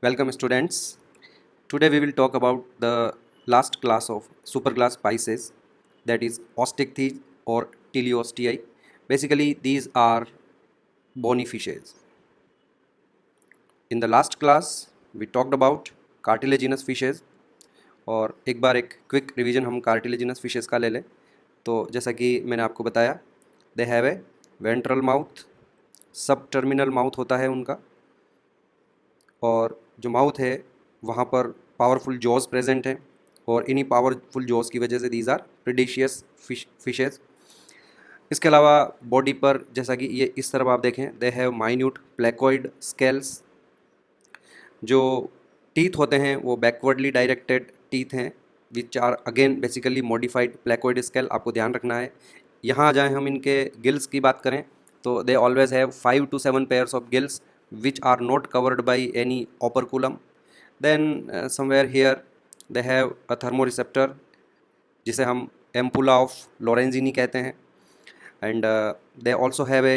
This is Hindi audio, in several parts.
Welcome students. Today we will talk about the last class of superclass Pisces, that is Osteichthyes or Teleostei. Basically these are bony fishes. In the last class we talked about cartilaginous fishes और एक बार एक क्विक रिवीजन हम कार्टिलेजिनस फिशेस का ले लें। तो जैसा कि मैंने आपको बताया, they have a ventral mouth, सब टर्मिनल माउथ होता है उनका, और जो माउथ है वहाँ पर पावरफुल जॉज प्रेजेंट हैं और इन्हीं पावरफुल जॉज की वजह से दीज आर प्रीडेशियस फिशेस। इसके अलावा बॉडी पर जैसा कि ये इस तरफ आप देखें, they have minute placoid scales. जो टीथ होते हैं वो बैकवर्डली डायरेक्टेड टीथ हैं which are again basically modified placoid scale. आपको ध्यान रखना है। यहाँ आ जाएँ हम इनके गिल्स की बात करें तो they always have 5 to 7 pairs of gills which are not covered by any operculum. Then somewhere here they have a thermoreceptor जिसे हम एम्पुला ऑफ लोरेंजिनी कहते हैं, and they also have a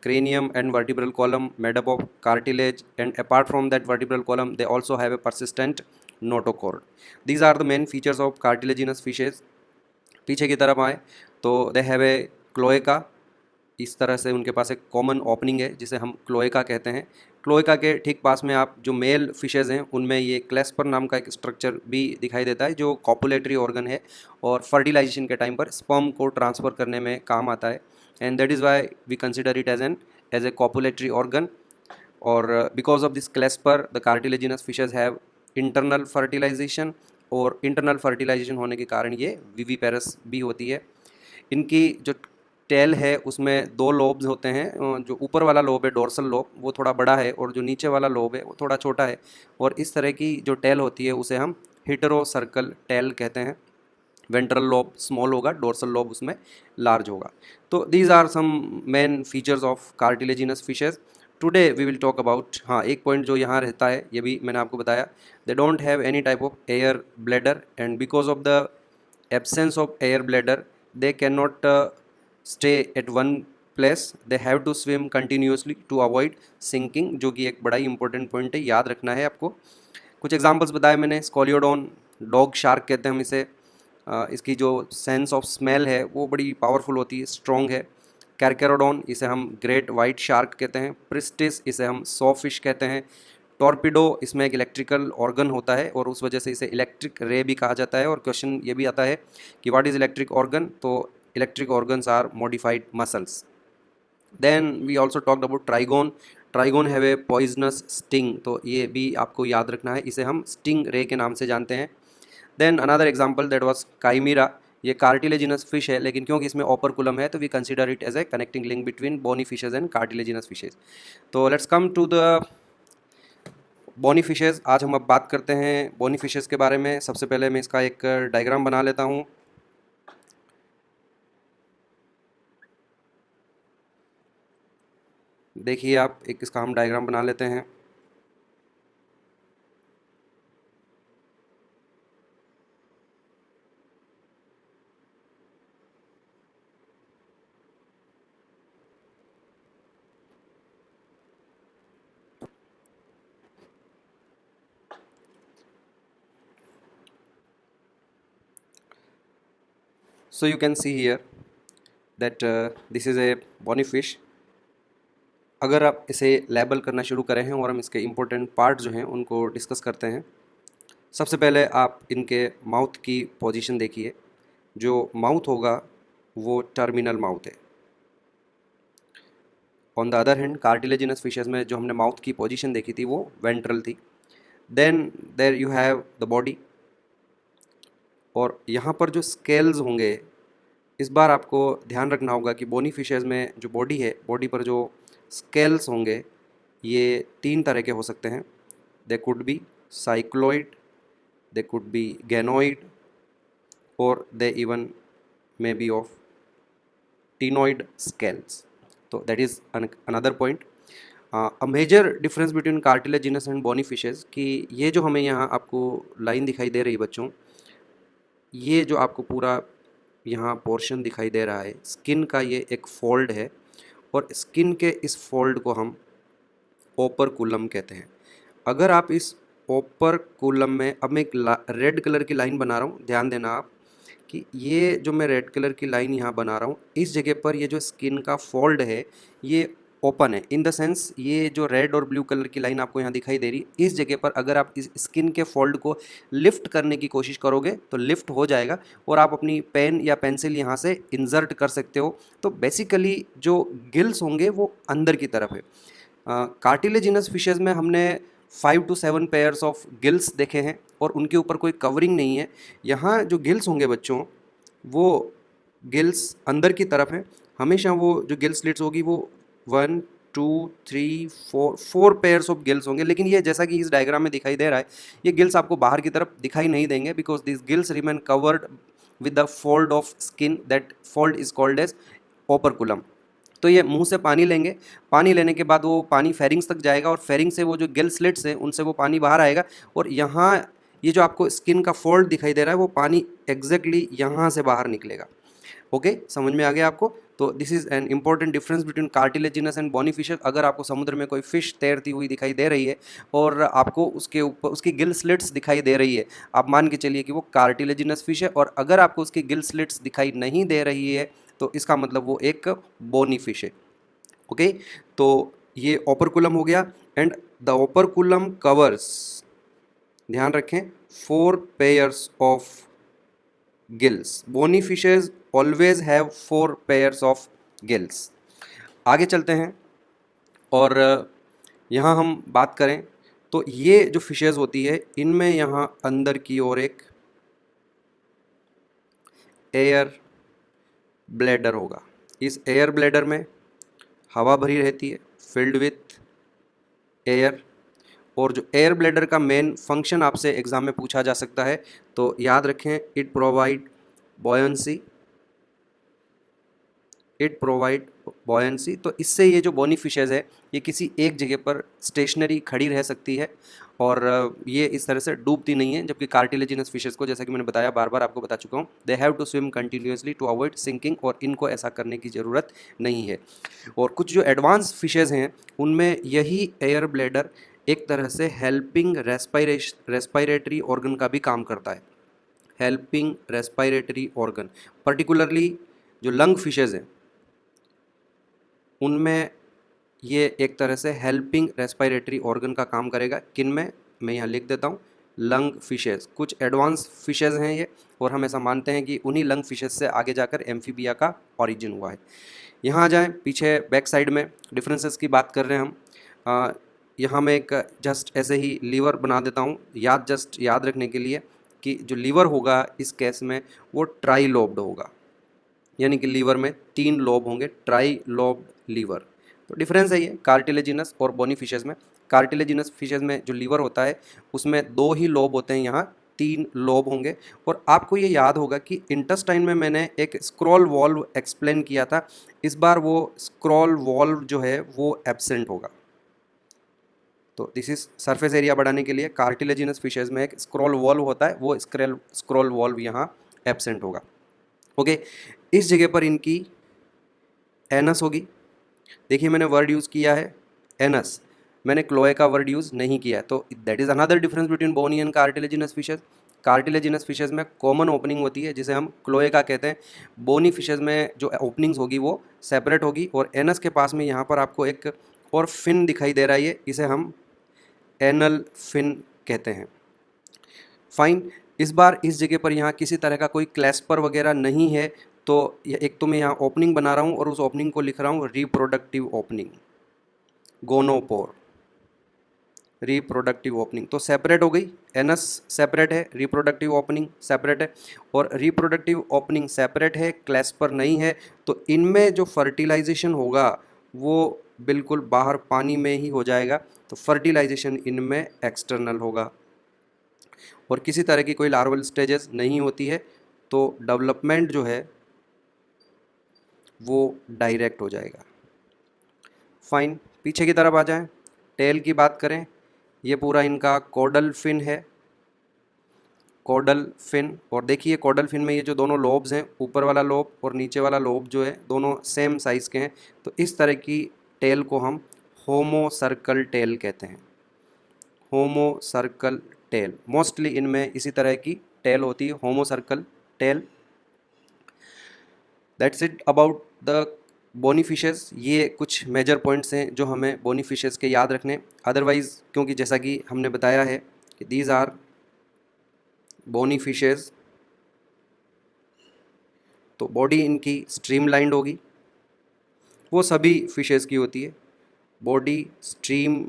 cranium and vertebral column made up of cartilage, and apart from that vertebral column they also have a persistent notochord. These are the main features of cartilaginous fishes. पीछे की तरफ आए तो दे हैव ए क्लोएका। इस तरह से उनके पास एक कॉमन ओपनिंग है जिसे हम क्लोएका कहते हैं। क्लोएका के ठीक पास में आप जो मेल फिशेज़ हैं उनमें ये क्लेस्पर नाम का एक स्ट्रक्चर भी दिखाई देता है जो कॉपुलेटरी ऑर्गन है और फर्टिलाइजेशन के टाइम पर स्पर्म को ट्रांसफ़र करने में काम आता है, and that is why we consider it as a copulatory organ. और because of this clasper the cartilaginous fishes have internal fertilisation, और इंटरनल फर्टिलाइजेशन होने के कारण ये विविपेरस भी होती है। इनकी जो टेल है उसमें 2 लोब्स होते हैं। जो ऊपर वाला लोब है डोर्सल लोब वो थोड़ा बड़ा है और जो नीचे वाला लोब है वो थोड़ा छोटा है, और इस तरह की जो टेल होती है उसे हम हिटरो सर्कल टेल कहते हैं। वेंट्रल लोब स्मॉल होगा, डोर्सल लोब उसमें लार्ज होगा। तो these are some main features of cartilaginous fishes. Today we will talk about, हाँ एक पॉइंट जो यहाँ रहता है ये भी मैंने आपको बताया, they don't have any type of air bladder, and because of the absence of air bladder they cannot stay at one place, they have to swim continuously to avoid sinking, जो कि एक बड़ा ही इंपॉर्टेंट पॉइंट है, याद रखना है आपको। कुछ एग्जांपल्स बताए मैंने। स्कोलियोडॉन डॉग शार्क कहते हैं हम इसे। इसकी जो सेंस ऑफ स्मेल है वो बड़ी पावरफुल होती है, स्ट्रॉन्ग है। कैरकेरोडॉन इसे हम ग्रेट वाइट शार्क कहते हैं। प्रिस्टिस इसे हम सॉ फिश कहते हैं। टॉर्पिडो इसमें एक इलेक्ट्रिकल ऑर्गन होता है और उस वजह से इसे इलेक्ट्रिक रे भी कहा जाता है। और क्वेश्चन ये भी आता है कि व्हाट इज़ इलेक्ट्रिक ऑर्गन, तो electric organs are modified muscles. Then we also talked about trigon. Trigon have a poisonous sting, तो ये भी आपको याद रखना है, इसे हम स्टिंग रे के नाम से जानते हैं। Then another example that was chimaera. ये कार्टिलेजिनस फिश है, लेकिन क्योंकि इसमें ओपरकुलम है तो we consider it as a connecting link between bony fishes and cartilaginous fishes. तो let's come to the bony fishes. आज हम अब बात करते हैं बोनी फिशेज़ के बारे में। सबसे पहले मैं इसका एक डायग्राम बना लेता हूँ। देखिए आप, एक इसका हम डायग्राम बना लेते हैं। So you can see here that this is a bony fish. अगर आप इसे लेबल करना शुरू करें हैं और हम इसके इम्पोर्टेंट पार्ट जो हैं उनको डिस्कस करते हैं। सबसे पहले आप इनके माउथ की पोजीशन देखिए। जो माउथ होगा वो टर्मिनल माउथ है। On the other hand cartilaginous fishes में जो हमने माउथ की पोजीशन देखी थी वो वेंट्रल थी। Then there you have the body, और यहाँ पर जो स्केल्स होंगे, इस बार आपको ध्यान रखना होगा कि बोनी फिशेज में जो बॉडी है, बॉडी पर जो स्केल्स होंगे ये 3 तरह के हो सकते हैं। They could be cycloid, they could be ganoid, और they even may be of ctenoid scales. तो that is another point. A major difference between cartilaginous and bony fishes कि ये जो हमें यहाँ आपको लाइन दिखाई दे रही है बच्चों, ये जो आपको पूरा यहाँ पोर्शन दिखाई दे रहा है स्किन का, ये एक फोल्ड है, और स्किन के इस फोल्ड को हम ओपरकुलम कहते हैं। अगर आप इस ओपरकुलम में, अब मैं एक रेड कलर की लाइन बना रहा हूँ, ध्यान देना आप कि ये जो मैं रेड कलर की लाइन यहाँ बना रहा हूँ, इस जगह पर ये जो स्किन का फोल्ड है ये ओपन है, इन द सेंस ये जो रेड और ब्लू कलर की लाइन आपको यहाँ दिखाई दे रही है, इस जगह पर अगर आप इस स्किन के फोल्ड को लिफ्ट करने की कोशिश करोगे तो लिफ्ट हो जाएगा और आप अपनी पेन या पेंसिल यहाँ से इंसर्ट कर सकते हो। तो बेसिकली जो गिल्स होंगे वो अंदर की तरफ है। कार्टिलेजिनस फिशेज़ में हमने 5 to 7 पेयर्स ऑफ गिल्स देखे हैं और उनके ऊपर कोई कवरिंग नहीं है। यहाँ जो गिल्स होंगे बच्चों, वो गिल्स अंदर की तरफ है। हमेशा वो जो गिल स्लिट्स होगी वो 1 2 3 4 पेयर्स ऑफ गिल्स होंगे, लेकिन ये जैसा कि इस डायग्राम में दिखाई दे रहा है, ये गिल्स आपको बाहर की तरफ दिखाई नहीं देंगे because this gills remain covered with the fold of skin, that fold is called as operculum. तो ये मुंह से पानी लेंगे, पानी लेने के बाद वो पानी फेरिंग्स तक जाएगा और फेरिंग से वो जो गिल स्लिट्स हैं उनसे वो पानी बाहर आएगा और यहाँ ये जो आपको स्किन का फोल्ड दिखाई दे रहा है वो पानी एग्जैक्टली यहाँ से बाहर निकलेगा। ओके, समझ में आ गया आपको? तो this is an important difference between cartilaginous and bony fishes. अगर आपको समुद्र में कोई फिश तैरती हुई दिखाई दे रही है और आपको उसके ऊपर उसकी गिल स्लिट्स दिखाई दे रही है, आप मान के चलिए कि वो कार्टिलेजिनस फिश है, और अगर आपको उसकी गिल स्लिट्स दिखाई नहीं दे रही है तो इसका मतलब वो एक बोनी फिश है। ओके, तो ये ओपरकुलम हो गया एंड द ओपरकुलम कवर्स, ध्यान रखें, 4 pairs of gills. Bony fishes always have 4 pairs of gills. आगे चलते हैं और यहाँ हम बात करें तो ये जो फिशेज होती है इनमें यहाँ अंदर की ओर एक एयर ब्लैडर होगा। इस एयर ब्लैडर में हवा भरी रहती है, फिल्ड विथ एयर, और जो एयर ब्लैडर का मेन फंक्शन आपसे एग्जाम में पूछा जा सकता है, तो याद रखें, इट प्रोवाइड बॉयंसी। तो इससे ये जो बोनी फिशेज है ये किसी एक जगह पर स्टेशनरी खड़ी रह सकती है और ये इस तरह से डूबती नहीं है, जबकि कार्टिलेजिनस फिशेज को, जैसा कि मैंने बताया, बार बार आपको बता चुका हूँ, they have to swim continuously to avoid sinking, और इनको ऐसा करने की ज़रूरत नहीं है। और कुछ जो एडवांस फिशेज हैं उनमें यही एयर ब्लैडर एक तरह से हेल्पिंग रेस्पायरेटरी ऑर्गन का भी काम करता है। हेल्पिंग रेस्पायरेटरी ऑर्गन, पर्टिकुलरली जो लंग फिशेज हैं उनमें ये एक तरह से हेल्पिंग रेस्पायरेटरी ऑर्गन का काम करेगा। किन में, मैं यहाँ लिख देता हूँ, लंग फिशेज। कुछ एडवांस फिशेज हैं ये, और हम ऐसा मानते हैं कि उन्हीं लंग फिशेज से आगे जाकर एम्फीबिया का ओरिजिन हुआ है। यहाँ आ जाएँ पीछे बैक साइड में, डिफरेंसेस की बात कर रहे हैं हम। यहाँ मैं एक जस्ट ऐसे ही लीवर बना देता हूँ, याद रखने के लिए कि जो लीवर होगा इस केस में वो ट्राई लोब्ड होगा, यानी कि लीवर में 3 लोब होंगे, ट्राई लोब्ड लीवर। तो डिफरेंस है ये कार्टिलेजिनस और बोनी फिशेज में। कार्टिलेजिनस फिशेज में जो लीवर होता है उसमें 2 ही लोब होते हैं, यहाँ 3 लोब होंगे। और आपको ये याद होगा कि इंटेस्टाइन में मैंने एक स्क्रॉल वॉल्व एक्सप्लेन किया था, इस बार वो स्क्रॉल वॉल्व जो है वो एब्सेंट होगा। तो दिस इज सरफेस एरिया बढ़ाने के लिए कार्टिलेजिनस फिशेज में एक स्क्रॉल वॉल्व होता है, वो स्क्रॉल वॉल्व यहाँ एब्सेंट होगा। ओके, इस जगह पर इनकी एनस होगी। देखिए मैंने वर्ड यूज़ किया है एनस, मैंने क्लोए का वर्ड यूज़ नहीं किया है। तो that is another difference between bony and cartilaginous fishes. Cartilaginous fishes में कॉमन ओपनिंग होती है जिसे हम क्लोए का कहते हैं। बोनी फिशेज में जो ओपनिंग्स होगी वो सेपरेट होगी, और एनस के पास में यहाँ पर आपको एक और फिन दिखाई दे रहा है, इसे हम एनल फिन कहते हैं। फाइन, इस बार इस जगह पर यहाँ किसी तरह का कोई क्लैस्पर वगैरह नहीं है, तो एक तो मैं यहाँ ओपनिंग बना रहा हूँ और उस ओपनिंग को लिख रहा हूँ reproductive opening, gonopore, reproductive opening. तो सेपरेट हो गई, एनस सेपरेट है, रिप्रोडक्टिव ओपनिंग सेपरेट है, और रिप्रोडक्टिव ओपनिंग सेपरेट है, क्लैस्पर नहीं है, तो इनमें जो फर्टिलाइजेशन होगा वो बिल्कुल बाहर पानी में ही हो जाएगा। तो फर्टिलाइजेशन इनमें एक्सटर्नल होगा और किसी तरह की कोई लार्वल स्टेजेस नहीं होती है, तो डेवलपमेंट जो है वो डायरेक्ट हो जाएगा। फाइन, पीछे की तरफ आ जाएं, टेल की बात करें, ये पूरा इनका कॉडल फिन है, कॉडल फिन। और देखिए कॉडल फिन में ये जो दोनों लोब्स हैं, ऊपर वाला लोब और नीचे वाला लोब जो है दोनों सेम साइज़ के हैं, तो इस तरह की टेल को हम होमो सर्कल टेल कहते हैं। होमो सर्कल टेल। मोस्टली इनमें इसी तरह की टेल होती है, homocercal tail. That's it about the bony fishes. ये कुछ मेजर पॉइंट्स हैं जो हमें बोनी फिशेस के याद रखने। अदरवाइज क्योंकि जैसा कि हमने बताया है कि दीज आर बोनी फिशेस, तो बॉडी इनकी स्ट्रीमलाइंड होगी, वो सभी फिशेस की होती है। बॉडी स्ट्रीम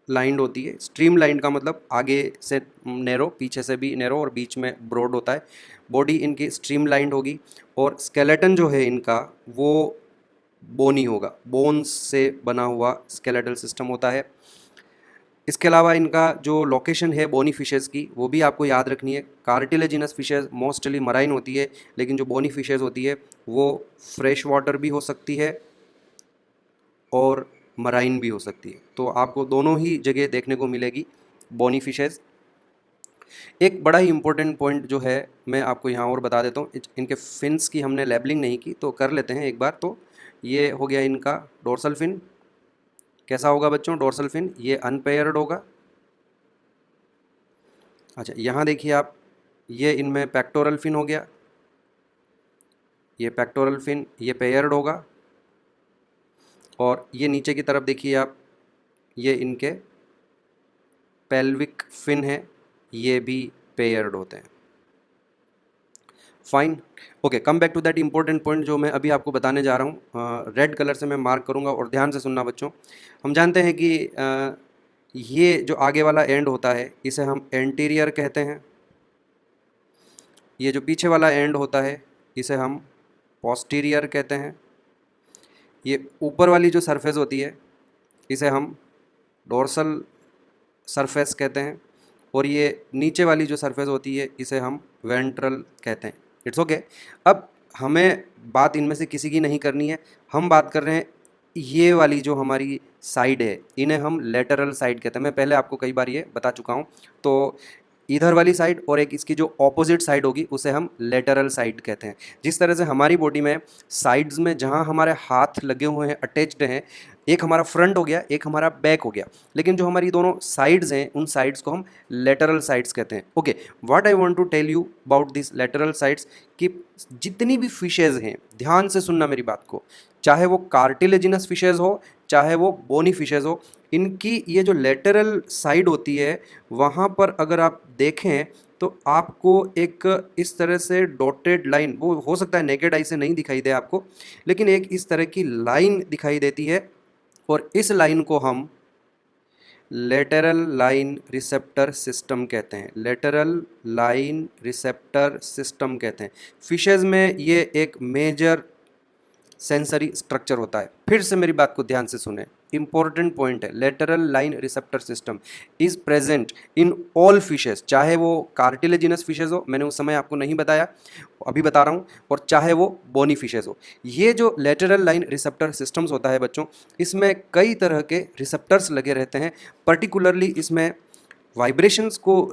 लाइंड होती है। स्ट्रीम लाइंड का मतलब आगे से नैरो, पीछे से भी नैरो और बीच में ब्रॉड होता है। बॉडी इनकी स्ट्रीम लाइंड होगी और स्केलेटन जो है इनका वो बोनी होगा, बोन्स से बना हुआ स्केलेटल सिस्टम होता है। इसके अलावा इनका जो लोकेशन है बोनी फिशेस की वो भी आपको याद रखनी है। कार्टिलेजिनस फिशेस मोस्टली मराइन होती है, लेकिन जो बोनी फिशेस होती है वो फ्रेश वाटर भी हो सकती है और मराइन भी हो सकती है। तो आपको दोनों ही जगह देखने को मिलेगी बोनी फिशेस। एक बड़ा ही इम्पोर्टेंट पॉइंट जो है मैं आपको यहाँ और बता देता हूँ, इनके फिन्स की हमने लेबलिंग नहीं की तो कर लेते हैं एक बार। तो ये हो गया इनका डोर्सल फिन। कैसा होगा बच्चों डोर्सल फिन? ये अनपेयर्ड होगा। अच्छा, यहाँ देखिए आप, ये इनमें पेक्टोरल फिन हो गया, ये पेक्टोरल फिन, ये पेयर्ड होगा। और ये नीचे की तरफ देखिए आप, ये इनके पेल्विक फिन है, ये भी पेयर्ड होते हैं। Fine, okay, come back to that important point जो मैं अभी आपको बताने जा रहा हूँ। रेड कलर से मैं मार्क करूँगा और ध्यान से सुनना बच्चों। हम जानते हैं कि ये जो आगे वाला एंड होता है इसे हम एंटीरियर कहते हैं। ये जो पीछे वाला एंड होता है इसे हम पोस्टीरियर कहते हैं। ये ऊपर वाली जो सरफेस होती है इसे हम डोर्सल सरफेस कहते हैं, और ये नीचे वाली जो सरफेस होती है इसे हम वेंट्रल कहते हैं। It's okay. अब हमें बात इनमें से किसी की नहीं करनी है, हम बात कर रहे हैं ये वाली जो हमारी साइड है इन्हें हम लेटरल साइड कहते हैं। मैं पहले आपको कई बार ये बता चुका हूँ। तो इधर वाली साइड और एक इसकी जो ऑपोजिट साइड होगी उसे हम लेटरल साइड कहते हैं। जिस तरह से हमारी बॉडी में साइड्स में जहाँ हमारे हाथ लगे हुए हैं, अटैच्ड हैं, एक हमारा फ्रंट हो गया, एक हमारा बैक हो गया, लेकिन जो हमारी दोनों साइड्स हैं उन साइड्स को हम लेटरल साइड्स कहते हैं। Okay, what I want to tell you about this lateral sides कि जितनी भी फिशेज हैं, ध्यान से सुनना मेरी बात को, चाहे वो कार्टिलेजिनस फिशेज हो चाहे वो बोनी फिशेज हो, इनकी ये जो लेटरल साइड होती है वहाँ पर अगर आप देखें तो आपको एक इस तरह से डॉटेड लाइन, वो हो सकता है नेकेड आई से नहीं दिखाई दे आपको, लेकिन एक इस तरह की लाइन दिखाई देती है और इस लाइन को हम लेटरल लाइन रिसेप्टर सिस्टम कहते हैं। लेटरल लाइन रिसेप्टर सिस्टम कहते हैं। फिशेज में ये एक मेजर सेंसरी स्ट्रक्चर होता है। फिर से मेरी बात को ध्यान से सुने, इंपॉर्टेंट पॉइंट है। Lateral line receptor system is present in all fishes, चाहे वो कार्टिलेजिनस फिशेज हो, मैंने उस समय आपको नहीं बताया, अभी बता रहा हूँ, और चाहे वो बोनी फिशेज हो। ये जो लेटरल लाइन रिसेप्टर सिस्टम्स होता है बच्चों, इसमें कई तरह के रिसेप्टर्स लगे रहते हैं। पर्टिकुलरली इसमें वाइब्रेशंस को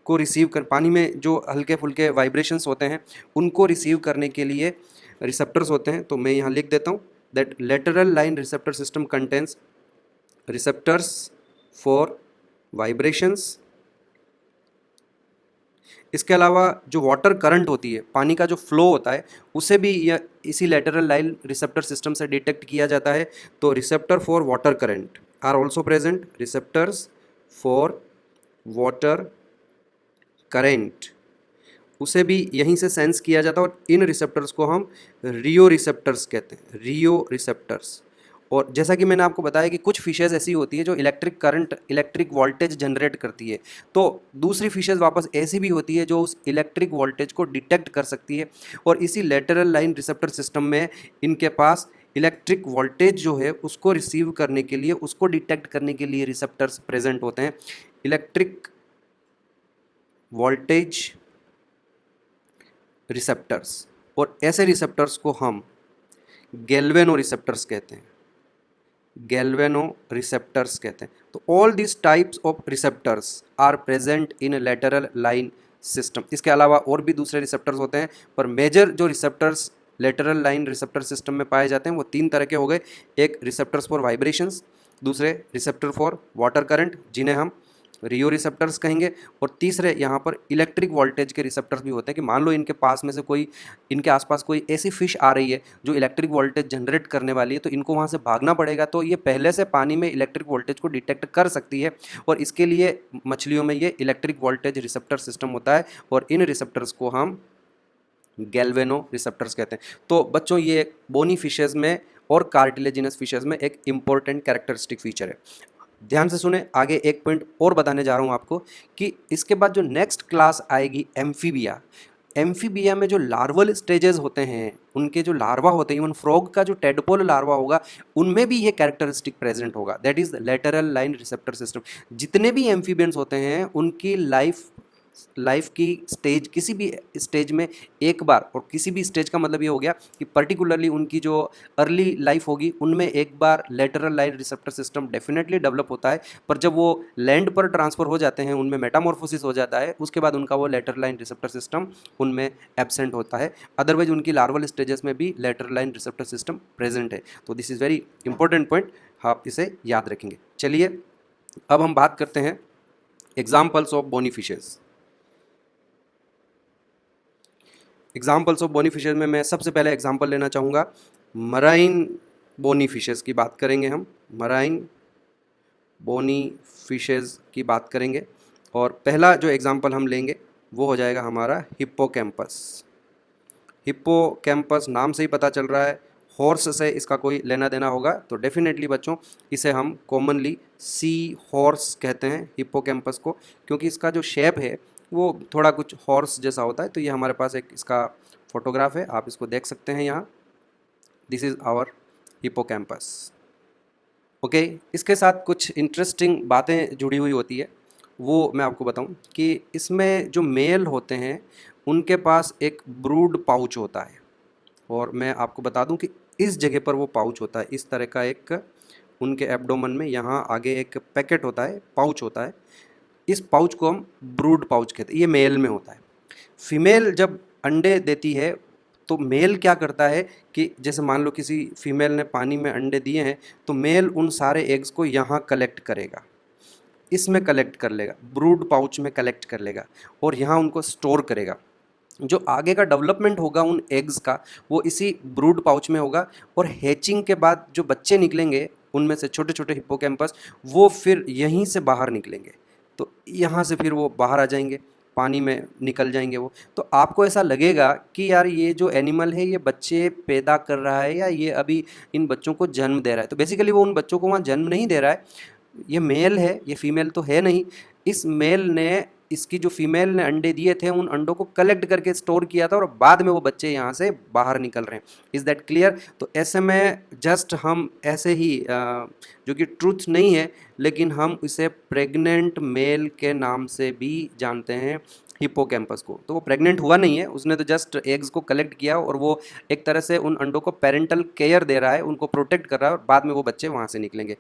रिसीव कर, पानी में जो हल्के फुल्के वाइब्रेशंस होते हैं उनको रिसीव करने के लिए रिसेप्टर्स होते हैं। तो मैं यहाँ लिख देता हूँ that lateral line receptor system contains receptors for vibrations. इसके अलावा जो वाटर करंट होती है, पानी का जो फ्लो होता है, उसे भी यह इसी लेटरल लाइन रिसेप्टर सिस्टम से डिटेक्ट किया जाता है। तो receptor for water current are also present. Receptors for water current, उसे भी यहीं से सेंस किया जाता है, और इन रिसेप्टर्स को हम रियो रिसेप्टर्स कहते हैं। रियो रिसेप्टर्स। और जैसा कि मैंने आपको बताया कि कुछ फिशेज ऐसी होती है जो electric current, electric voltage generate करती है, तो दूसरी फिशेज वापस ऐसी भी होती है जो उस इलेक्ट्रिक वोल्टेज को डिटेक्ट कर सकती है। और इसी लेटरल लाइन रिसेप्टर सिस्टम में इनके पास इलेक्ट्रिक वोल्टेज जो है उसको रिसीव करने के लिए, उसको डिटेक्ट करने के लिए रिसेप्टर्स प्रेजेंट होते हैं। इलेक्ट्रिक वोल्टेज रिसेप्टर्स, और ऐसे रिसेप्टर्स को हम गैल्वेनो रिसेप्टर्स कहते हैं। गैल्वेनो रिसेप्टर्स कहते हैं। तो all this types of receptors are present in lateral line system. इसके अलावा और भी दूसरे रिसेप्टर्स होते हैं, पर मेजर जो receptors lateral line receptor system में पाए जाते हैं वो तीन तरह के हो गए। एक रिसेप्टर्स फॉर वाइब्रेशंस, दूसरे रिसेप्टर फॉर वाटर करंट जिन्हें हम रियो रिसेप्टर्स कहेंगे, और तीसरे यहाँ पर इलेक्ट्रिक वोल्टेज के रिसेप्टर्स भी होते हैं कि मान लो इनके पास में से कोई, इनके आसपास कोई ऐसी फिश आ रही है जो इलेक्ट्रिक वोल्टेज जनरेट करने वाली है, तो इनको वहाँ से भागना पड़ेगा, तो ये पहले से पानी में इलेक्ट्रिक वोल्टेज को डिटेक्ट कर सकती है, और इसके लिए मछलियों में ये इलेक्ट्रिक वोल्टेज रिसेप्टर सिस्टम होता है, और इन रिसेप्टर्स को हम गैल्वेनो रिसेप्टर्स कहते हैं। तो बच्चों ये बोनी फिशेज में और कार्टिलेजिनस फिशेज में एक इंपॉर्टेंट कैरेक्टरिस्टिक फीचर है। ध्यान से सुने, आगे एक पॉइंट और बताने जा रहा हूँ आपको कि इसके बाद जो नेक्स्ट क्लास आएगी एम्फीबिया। एम्फीबिया में जो लार्वल स्टेजेस होते हैं, उनके जो लार्वा होते हैं, इवन फ्रॉग का जो टेडपोल लार्वा होगा उनमें भी ये कैरेक्टरिस्टिक प्रेजेंट होगा, that is lateral line receptor system. जितने भी एम्फीबियंस होते हैं उनकी लाइफ की स्टेज, किसी भी स्टेज में एक बार, और किसी भी स्टेज का मतलब ये हो गया कि पर्टिकुलरली उनकी जो अर्ली लाइफ होगी उनमें एक बार lateral line receptor system definitely develop होता है, पर जब वो लैंड पर ट्रांसफ़र हो जाते हैं, उनमें मेटामॉर्फोसिस हो जाता है, उसके बाद उनका वो लेटरल लाइन रिसेप्टर सिस्टम उनमें एब्सेंट होता है। अदरवाइज उनकी लार्वल स्टेजेस में भी lateral line receptor system present है। तो this is very important point, आप इसे याद रखेंगे। चलिए अब हम बात करते हैं examples of bony fishes. Examples of bony fishes में मैं सबसे पहले एग्जाम्पल लेना चाहूँगा मराइन बोनी फिशेज़ की बात करेंगे हम, मराइन बोनी फिशेज़ की बात करेंगे, और पहला जो एग्जाम्पल हम लेंगे वो हो जाएगा हमारा हिप्पोकैम्पस। हिप्पोकैम्पस नाम से ही पता चल रहा है हॉर्स से इसका कोई लेना देना होगा, तो डेफिनेटली बच्चों इसे हम कॉमनली सी हॉर्स कहते हैं हिप्पोकैम्पस को, क्योंकि इसका जो शेप है वो थोड़ा कुछ हॉर्स जैसा होता है। तो ये हमारे पास एक इसका फोटोग्राफ है, आप इसको देख सकते हैं यहाँ, this is our hippocampus. Okay, इसके साथ कुछ इंटरेस्टिंग बातें जुड़ी हुई होती है, वो मैं आपको बताऊं कि इसमें जो मेल होते हैं उनके पास एक ब्रूड पाउच होता है, और मैं आपको बता दूं कि इस जगह पर वो पाउच होता है, इस तरह का एक उनके एब्डोमन में यहाँ आगे एक पैकेट होता है, पाउच होता है। इस पाउच को हम ब्रूड पाउच कहते हैं, ये मेल में होता है। फीमेल जब अंडे देती है तो मेल क्या करता है कि जैसे मान लो किसी फीमेल ने पानी में अंडे दिए हैं, तो मेल उन सारे एग्स को यहाँ कलेक्ट करेगा, इसमें कलेक्ट कर लेगा, ब्रूड पाउच में कलेक्ट कर लेगा, और यहाँ उनको स्टोर करेगा। जो आगे का डेवलपमेंट होगा उन एग्स का वो इसी ब्रूड पाउच में होगा, और हैचिंग के बाद जो बच्चे निकलेंगे उनमें से छोटे छोटे हिप्पोकैम्पस वो फिर यहीं से बाहर निकलेंगे, तो यहाँ से फिर वो बाहर आ जाएंगे, पानी में निकल जाएंगे वो। तो आपको ऐसा लगेगा कि यार ये जो एनिमल है ये बच्चे पैदा कर रहा है या ये अभी इन बच्चों को जन्म दे रहा है, तो बेसिकली वो उन बच्चों को वहाँ जन्म नहीं दे रहा है, ये मेल है, ये फीमेल तो है नहीं। इस मेल ने, इसकी जो फीमेल ने अंडे दिए थे उन अंडों को कलेक्ट करके स्टोर किया था, और बाद में वो बच्चे यहाँ से बाहर निकल रहे हैं। Is that clear? तो ऐसे में जस्ट हम ऐसे ही जो कि ट्रूथ नहीं है, लेकिन हम इसे प्रेग्नेंट मेल के नाम से भी जानते हैं हिप्पोकैम्पस को। तो वो प्रेग्नेंट हुआ नहीं है, उसने तो जस्ट एग्स को कलेक्ट किया, और वो एक तरह से उन अंडों को पेरेंटल केयर दे रहा है, उनको प्रोटेक्ट कर रहा है, और बाद में वो बच्चे वहाँ से निकलेंगे।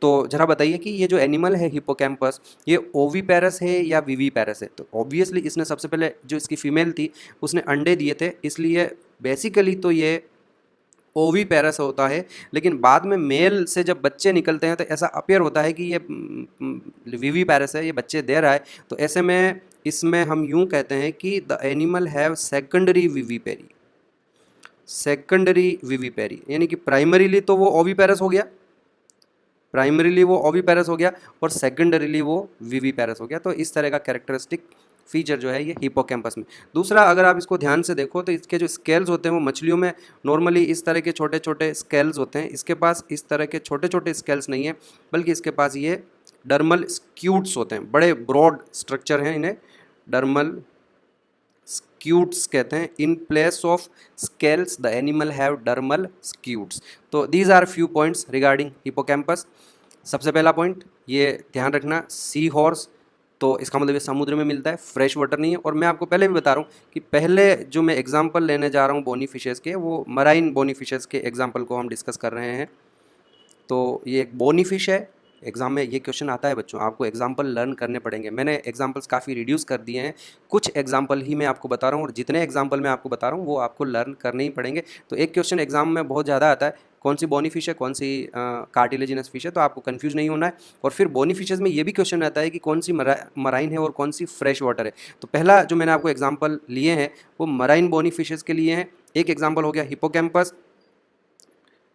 तो जरा बताइए कि ये जो एनिमल है हिप्पोकैम्पस, ये ओवीपेरस है या विवीपेरस है? तो ऑब्वियसली इसने सबसे पहले, जो इसकी फीमेल थी उसने अंडे दिए थे, इसलिए बेसिकली तो ये ओवीपेरस होता है, लेकिन बाद में मेल से जब बच्चे निकलते हैं तो ऐसा अपीयर होता है कि ये विवीपेरस है, ये बच्चे दे रहा है। तो ऐसे में इसमें हम यूँ कहते हैं कि the animal have secondary viviparity, secondary viviparity, यानी कि प्राइमरीली तो वो ओवीपेरस हो गया, प्राइमरीली वो ओवीपेरस हो गया, और सेकेंडरीली वो विवीपेरस हो गया। तो इस तरह का कैरेक्टरिस्टिक फीचर जो है ये हिप्पोकैम्पस में। दूसरा, अगर आप इसको ध्यान से देखो तो इसके जो स्केल्स होते हैं वो मछलियों में नॉर्मली इस तरह के छोटे छोटे स्केल्स होते हैं, इसके पास इस तरह के छोटे छोटे स्केल्स नहीं है, बल्कि इसके पास ये डर्मल स्क्यूट्स होते हैं, बड़े ब्रॉड स्ट्रक्चर हैं, इन्हें डर्मल स्क्यूट्स कहते हैं। In place of scales the animal have dermal scutes. तो these are few points regarding hippocampus. सबसे पहला पॉइंट ये ध्यान रखना, सी हॉर्स, तो इसका मतलब ये समुद्र में मिलता है, फ्रेश वाटर नहीं है। और मैं आपको पहले भी बता रहा हूँ कि पहले जो मैं एग्जांपल लेने जा रहा हूँ बोनी फिशेज़ के, वो मराइन बोनी फिशेज़ के एग्जांपल को हम डिस्कस कर रहे हैं। तो ये एक बोनी फिश है, एग्ज़ाम में ये क्वेश्चन आता है बच्चों, आपको एग्जांपल लर्न करने पड़ेंगे। मैंने एग्जांपल्स काफ़ी रिड्यूस कर दिए हैं, कुछ एग्जांपल ही मैं आपको बता रहा हूँ, और जितने एग्जांपल मैं आपको बता रहा हूँ वो आपको लर्न करने ही पड़ेंगे। तो एक क्वेश्चन एग्जाम में बहुत ज़्यादा आता है कौन सी बोनी फिश है, कौन सी कार्टिलेजिनस फिश है, तो आपको कंफ्यूज नहीं होना है। और फिर बोनी फिशेज में ये भी क्वेश्चन रहता है कि कौन सी मराइन है और कौन सी फ्रेश वाटर है। तो पहला जो मैंने आपको एग्जाम्पल लिए हैं वो मराइन बोनी फिशेज के लिए हैं। एक एग्जाम्पल हो गया हिपोकैम्पस,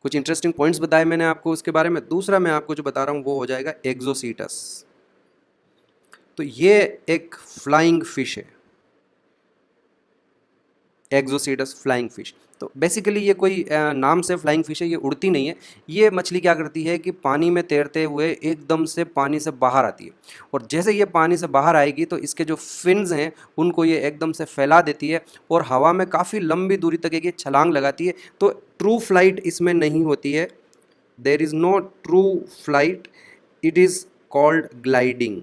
कुछ इंटरेस्टिंग पॉइंट्स बताए मैंने आपको उसके बारे में। दूसरा मैं आपको जो बता रहा हूँ वो हो जाएगा एक्सोसीटस। तो ये एक फ्लाइंग फिश है, एक्सोसीटस फ्लाइंग फिश। तो बेसिकली ये कोई नाम से फ्लाइंग फिश है, ये उड़ती नहीं है। ये मछली क्या करती है कि पानी में तैरते हुए एकदम से पानी से बाहर आती है, और जैसे ये पानी से बाहर आएगी तो इसके जो फिन्स हैं उनको ये एकदम से फैला देती है और हवा में काफ़ी लंबी दूरी तक एक ये छलांग लगाती है। तो ट्रू फ्लाइट इसमें नहीं होती है, there is no true flight, it is called gliding.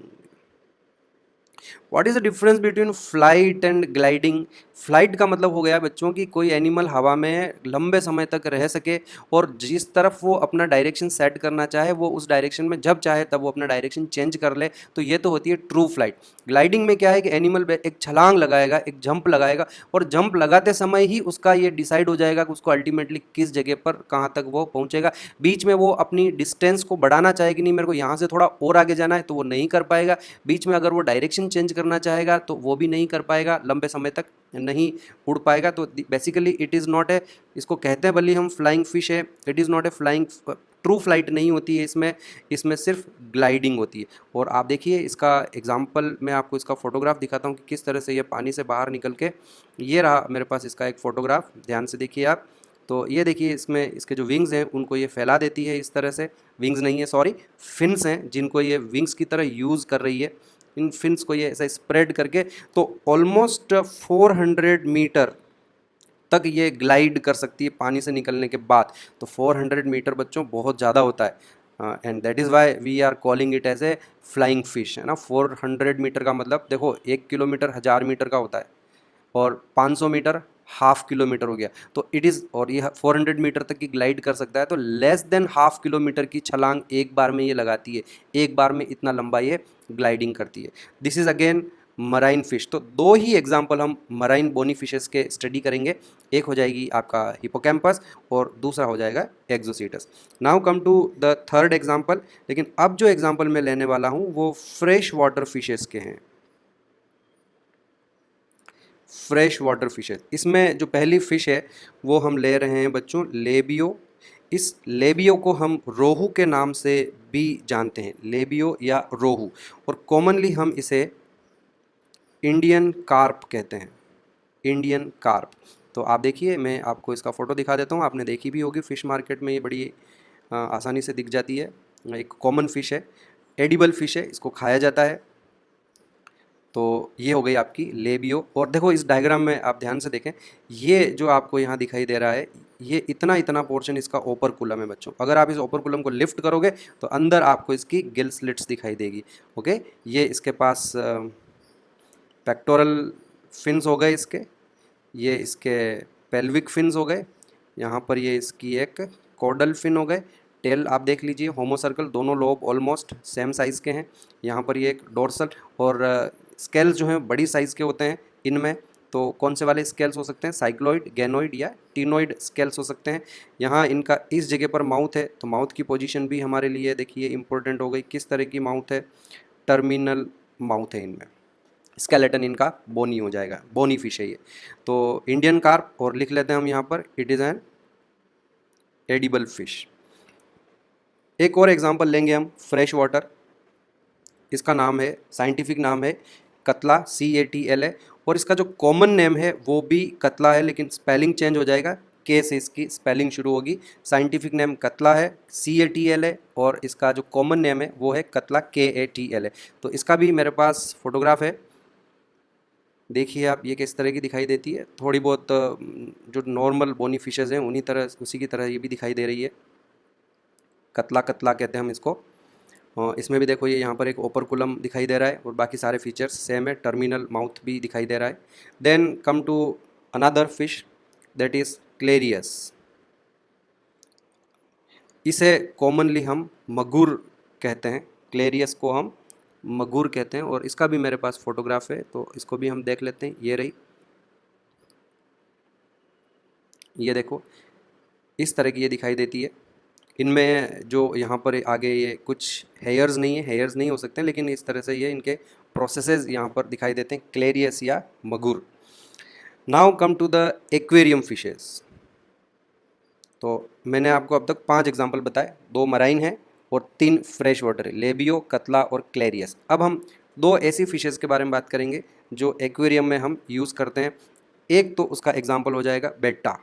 What is the difference between flight and gliding? Flight का मतलब हो गया बच्चों की कोई एनिमल हवा में लंबे समय तक रह सके और जिस तरफ वो अपना डायरेक्शन सेट करना चाहे वो उस डायरेक्शन में जब चाहे तब वो अपना डायरेक्शन चेंज कर ले, तो ये तो होती है ट्रू फ्लाइट। ग्लाइडिंग में क्या है कि एनिमल एक छलांग लगाएगा, एक जंप लगाएगा, और जंप लगाते समय ही उसका ये डिसाइड हो जाएगा कि उसको अल्टीमेटली किस जगह पर कहाँ तक वो पहुँचेगा। बीच में वो अपनी डिस्टेंस को बढ़ाना चाहे कि नहीं मेरे को यहाँ से थोड़ा और आगे जाना है, तो वो नहीं कर पाएगा। बीच में अगर वो डायरेक्शन चेंज करना चाहेगा तो वो भी नहीं कर पाएगा, लंबे समय तक नहीं उड़ पाएगा। तो basically it is not a, इसको कहते हैं भले हम फ्लाइंग फिश है, it is not a flying, true flight नहीं होती है इसमें, इसमें सिर्फ ग्लाइडिंग होती है। और आप देखिए इसका एग्जांपल, मैं आपको इसका फोटोग्राफ दिखाता हूँ कि किस तरह से ये पानी से बाहर निकल के, ये रहा मेरे पास इसका एक फ़ोटोग्राफ, ध्यान से देखिए आप। तो ये देखिए इसमें इसके जो विंग्स हैं उनको ये फैला देती है इस तरह से, विंग्स नहीं है सॉरी, फिन्स हैं जिनको ये विंग्स की तरह यूज़ कर रही है। इन फिन्स को ये ऐसा स्प्रेड करके तो ऑलमोस्ट 400 मीटर तक ये ग्लाइड कर सकती है पानी से निकलने के बाद। तो 400 मीटर बच्चों बहुत ज़्यादा होता है, and that is why we are calling it as a flying fish, है ना। 400 मीटर का मतलब देखो 1 किलोमीटर 1000 मीटर का होता है, और 500 मीटर हाफ किलोमीटर हो गया। तो इट इज़, और ये 400 मीटर तक की ग्लाइड कर सकता है, तो लेस देन हाफ किलोमीटर की छलांग एक बार में ये लगाती है, एक बार में इतना लंबा ये ग्लाइडिंग करती है। This is again marine fish. तो दो ही एग्जाम्पल हम मराइन बोनी फिशेस के स्टडी करेंगे, एक हो जाएगी आपका हिपोकैम्पस और दूसरा हो जाएगा Exocoetus. Now come to the third example. लेकिन अब जो एग्जाम्पल मैं लेने वाला हूँ वो फ्रेश वाटर फिशेस के हैं, फ्रेश वाटर फिशेस। इसमें जो पहली फ़िश है वो हम ले रहे हैं बच्चों लेबियो। इस लेबियो को हम रोहू के नाम से भी जानते हैं, लेबियो या रोहू, और कॉमनली हम इसे इंडियन कार्प कहते हैं, इंडियन कार्प। तो आप देखिए मैं आपको इसका फ़ोटो दिखा देता हूँ, आपने देखी भी होगी, फ़िश मार्केट में ये बड़ी आसानी से दिख जाती है। एक कॉमन फ़िश है, एडिबल फ़िश है, इसको खाया जाता है। तो ये हो गई आपकी लेबियो। और देखो इस डायग्राम में आप ध्यान से देखें, ये जो आपको यहाँ दिखाई दे रहा है, ये इतना इतना पोर्शन इसका ओपरकुलम है बच्चों। अगर आप इस ओपरकुलम को लिफ्ट करोगे तो अंदर आपको इसकी गिल स्लिट्स दिखाई देगी। ओके, ये इसके पास पेक्टोरल फिन्स हो गए इसके, ये इसके पेल्विक फिन्स हो गए, यहाँ पर ये इसकी एक कॉर्डल फिन हो गए। टेल आप देख लीजिए होमोसर्कल, दोनों लोब ऑलमोस्ट सेम साइज़ के हैं। यहाँ पर ये एक डोर्सल, और स्केल्स जो हैं बड़ी साइज़ के होते हैं इनमें। तो कौन से वाले स्केल्स हो सकते हैं? साइक्लोइड, गैनोइड या टीनोइड स्केल्स हो सकते हैं। यहाँ इनका इस जगह पर माउथ है, तो माउथ की पोजीशन भी हमारे लिए देखिए इंपॉर्टेंट हो गई। किस तरह की माउथ है? टर्मिनल माउथ है इनमें। स्केलेटन इनका बोनी हो जाएगा, बोनी फिश है ये। तो इंडियन कार्प, और लिख लेते हैं हम यहाँ पर it is an edible fish. एक और एग्जांपल लेंगे हम फ्रेश वाटर, इसका नाम है, साइंटिफिक नाम है कतला, CATLA, और इसका जो कॉमन नेम है वो भी कतला है, लेकिन स्पेलिंग चेंज हो जाएगा, के से इसकी स्पेलिंग शुरू होगी। साइंटिफिक नेम कतला है CATLA, और इसका जो कॉमन नेम है वो है कतला KATLA। तो इसका भी मेरे पास फोटोग्राफ है, देखिए आप ये किस तरह की दिखाई देती है। थोड़ी बहुत जो नॉर्मल बोनी फिशेज़ हैं उन्हीं तरह, उसी की तरह ये भी दिखाई दे रही है। कतला कतला कहते हैं हम इसको। इसमें भी देखो ये यहाँ पर एक ओपरकुलम दिखाई दे रहा है, और बाकी सारे फीचर्स सेम है, टर्मिनल माउथ भी दिखाई दे रहा है। Then come to another fish, that is clarias. इसे कॉमनली हम मगुर कहते हैं, क्लेरियस को हम मगुर कहते हैं, और इसका भी मेरे पास फोटोग्राफ है, तो इसको भी हम देख लेते हैं। ये रही, ये देखो, इस तरह की ये दिखाई देती है। इनमें जो यहाँ पर आगे ये कुछ हेयर्स नहीं है, हेयर्स नहीं हो सकते हैं, लेकिन इस तरह से ये इनके प्रोसेसेस यहाँ पर दिखाई देते हैं, क्लेरियस या मगुर। Now come to the aquarium fishes. तो मैंने आपको अब तक 5 एग्जाम्पल बताए, 2 मराइन हैं और 3 फ्रेश वाटर है, लेबियो, कतला और क्लेरियस। अब हम 2 ऐसी फिशेस के बारे में बात करेंगे जो एक्वेरियम में हम यूज़ करते हैं। एक तो उसका एग्जाम्पल हो जाएगा बेटा।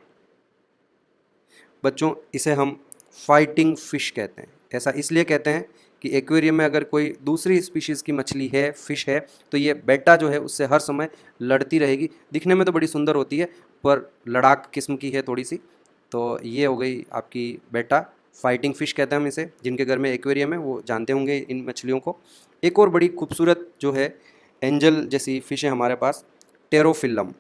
बच्चों, इसे हम फाइटिंग फिश कहते हैं। ऐसा इसलिए कहते हैं कि एक्वेरियम में अगर कोई दूसरी स्पीशीज़ की मछली है, फिश है, तो ये बेटा जो है उससे हर समय लड़ती रहेगी। दिखने में तो बड़ी सुंदर होती है, पर लड़ाक किस्म की है थोड़ी सी। तो ये हो गई आपकी बेटा, फाइटिंग फिश कहते हैं हम इसे। जिनके घर में एक्वेरियम है वो जानते होंगे इन मछलियों को। एक और बड़ी खूबसूरत जो है एंजल जैसी फिश है हमारे पास, टेरोफिलम।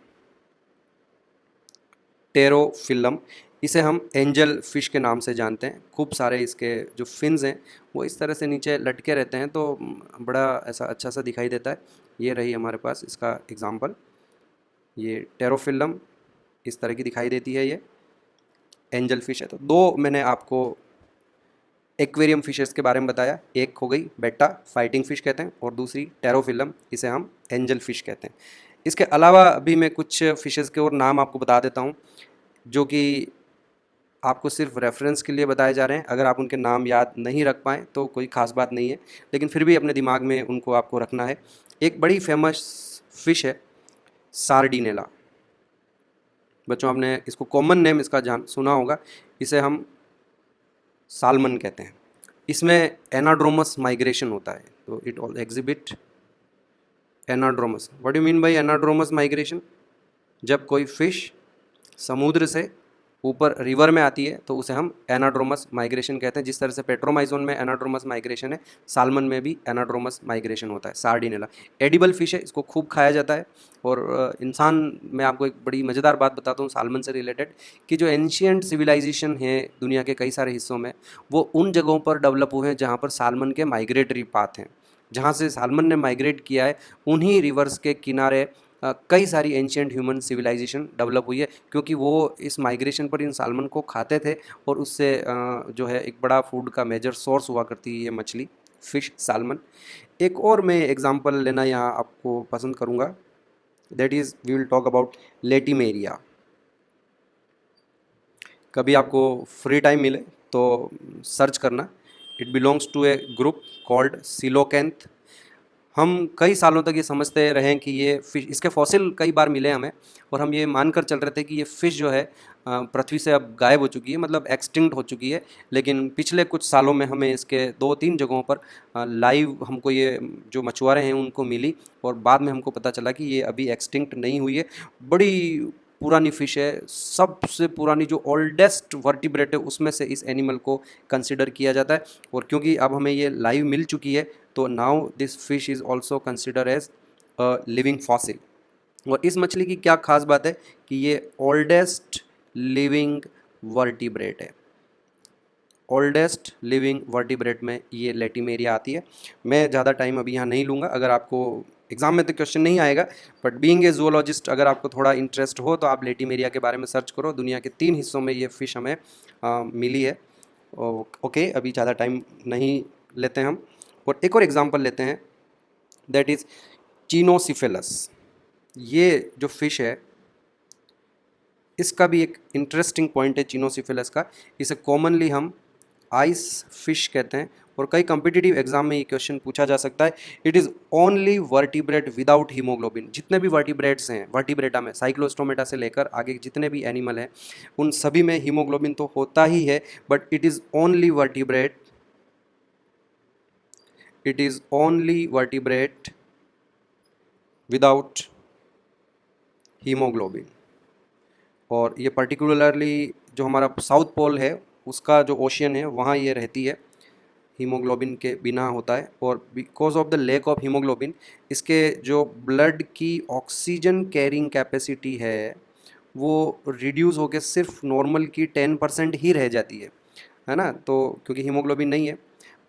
टेरोफिलम, इसे हम एंजल फिश के नाम से जानते हैं। खूब सारे इसके जो फिन्स हैं वो इस तरह से नीचे लटके रहते हैं, तो बड़ा ऐसा अच्छा सा दिखाई देता है। ये रही हमारे पास इसका एग्जांपल, ये टेरोफिलम इस तरह की दिखाई देती है, ये एंजल फिश है। तो 2 मैंने आपको एक्वेरियम फिशेस के बारे में बताया। एक हो गई बेटा, फाइटिंग फिश कहते हैं, और दूसरी टेरोफिलम, इसे हम एंजल फिश कहते हैं। इसके अलावा अभी मैं कुछ फिशेस के और नाम आपको बता देता हूँ, जो कि आपको सिर्फ रेफरेंस के लिए बताए जा रहे हैं। अगर आप उनके नाम याद नहीं रख पाएँ तो कोई ख़ास बात नहीं है, लेकिन फिर भी अपने दिमाग में उनको आपको रखना है। एक बड़ी फेमस फ़िश है सार्डिनेला। बच्चों, आपने इसको कॉमन नेम इसका जान सुना होगा, इसे हम सालमन कहते हैं। इसमें एनाड्रोमस माइग्रेशन होता है, तो it all exhibit anadromous. What do you mean by anadromous migration? जब कोई फिश समुद्र से ऊपर रिवर में आती है तो उसे हम एनाड्रोमस माइग्रेशन कहते हैं। जिस तरह से पेट्रोमाइजोन में एनाड्रोमस माइग्रेशन है, सालमन में भी एनाड्रोमस माइग्रेशन होता है। सार्डिनेला एडिबल फिश है, इसको खूब खाया जाता है। और इंसान, मैं आपको एक बड़ी मज़ेदार बात बताता हूँ सालमन से रिलेटेड, कि जो एंशियंट सिविलाइजेशन है दुनिया के कई सारे हिस्सों में, वो उन जगहों पर डेवलप हुए हैं जहाँ पर सालमन के माइग्रेटरी पाथ हैं। जहाँ से सालमन ने माइग्रेट किया है उन्हीं रिवर्स के किनारे कई सारी एंशियंट ह्यूमन सिविलाइजेशन डेवलप हुई है, क्योंकि वो इस माइग्रेशन पर इन सालमन को खाते थे, और उससे जो है एक बड़ा फूड का मेजर सोर्स हुआ करती है ये मछली, फिश सालमन। एक और मैं एग्जांपल लेना यहाँ आपको पसंद करूँगा, that is we will talk about Latimeria. कभी आपको फ्री टाइम मिले तो सर्च करना, it belongs to a group called coelacanth. हम कई सालों तक ये समझते रहे कि ये फिश, इसके फॉसिल कई बार मिले हमें, और हम ये मानकर चल रहे थे कि ये फ़िश जो है पृथ्वी से अब गायब हो चुकी है, मतलब एक्सटिंक्ट हो चुकी है। लेकिन पिछले कुछ सालों में हमें इसके 2-3 जगहों पर लाइव हमको ये जो मछुआरे हैं उनको मिली, और बाद में हमको पता चला कि ये अभी एक्सटिंक्ट नहीं हुई है। बड़ी पुरानी फ़िश है, सबसे पुरानी जो ओल्डेस्ट वर्टिब्रेट है उसमें से इस एनिमल को कंसिडर किया जाता है। और क्योंकि अब हमें ये लाइव मिल चुकी है, तो now this fish is also consider as a living fossil. और इस मछली की क्या खास बात है कि ये ओल्डेस्ट लिविंग वर्टिब्रेट है। ओल्डेस्ट लिविंग वर्टिब्रेट में ये लेटिमेरिया आती है। मैं ज़्यादा टाइम अभी यहाँ नहीं लूँगा, अगर आपको एग्ज़ाम में तो क्वेश्चन नहीं आएगा, बट बीइंग ए जूलॉजिस्ट अगर आपको थोड़ा इंटरेस्ट हो तो आप लेटिमेरिया के बारे में सर्च करो। दुनिया के 3 हिस्सों में ये फ़िश हमें मिली है। ओके, अभी ज़्यादा टाइम नहीं लेते हम, और एक और एग्जांपल लेते हैं, दैट इज़ चिनोसिफेलस। ये जो फ़िश है इसका भी एक इंटरेस्टिंग पॉइंट है चिनोसिफेलस का। इसे कॉमनली हम आइस फिश कहते हैं, और कई कॉम्पिटिटिव एग्जाम में ये क्वेश्चन पूछा जा सकता है। It is only vertebrate without haemoglobin. जितने भी वर्टिब्रेट्स हैं, वर्टिब्रेटा में साइक्लोस्टोमेटा से लेकर आगे जितने भी एनिमल हैं, उन सभी में हीमोग्लोबिन तो होता ही है, but it is only vertebrate, it is only vertebrate without haemoglobin. और ये पर्टिकुलरली जो हमारा साउथ पोल है उसका जो ओशियन है वहाँ ये रहती है, हीमोग्लोबिन के बिना होता है। और because of the lack of haemoglobin इसके जो ब्लड की ऑक्सीजन कैरिंग कैपेसिटी है वो रिड्यूस होकर सिर्फ नॉर्मल की 10% ही रह जाती है ना। तो क्योंकि हीमोग्लोबिन नहीं है,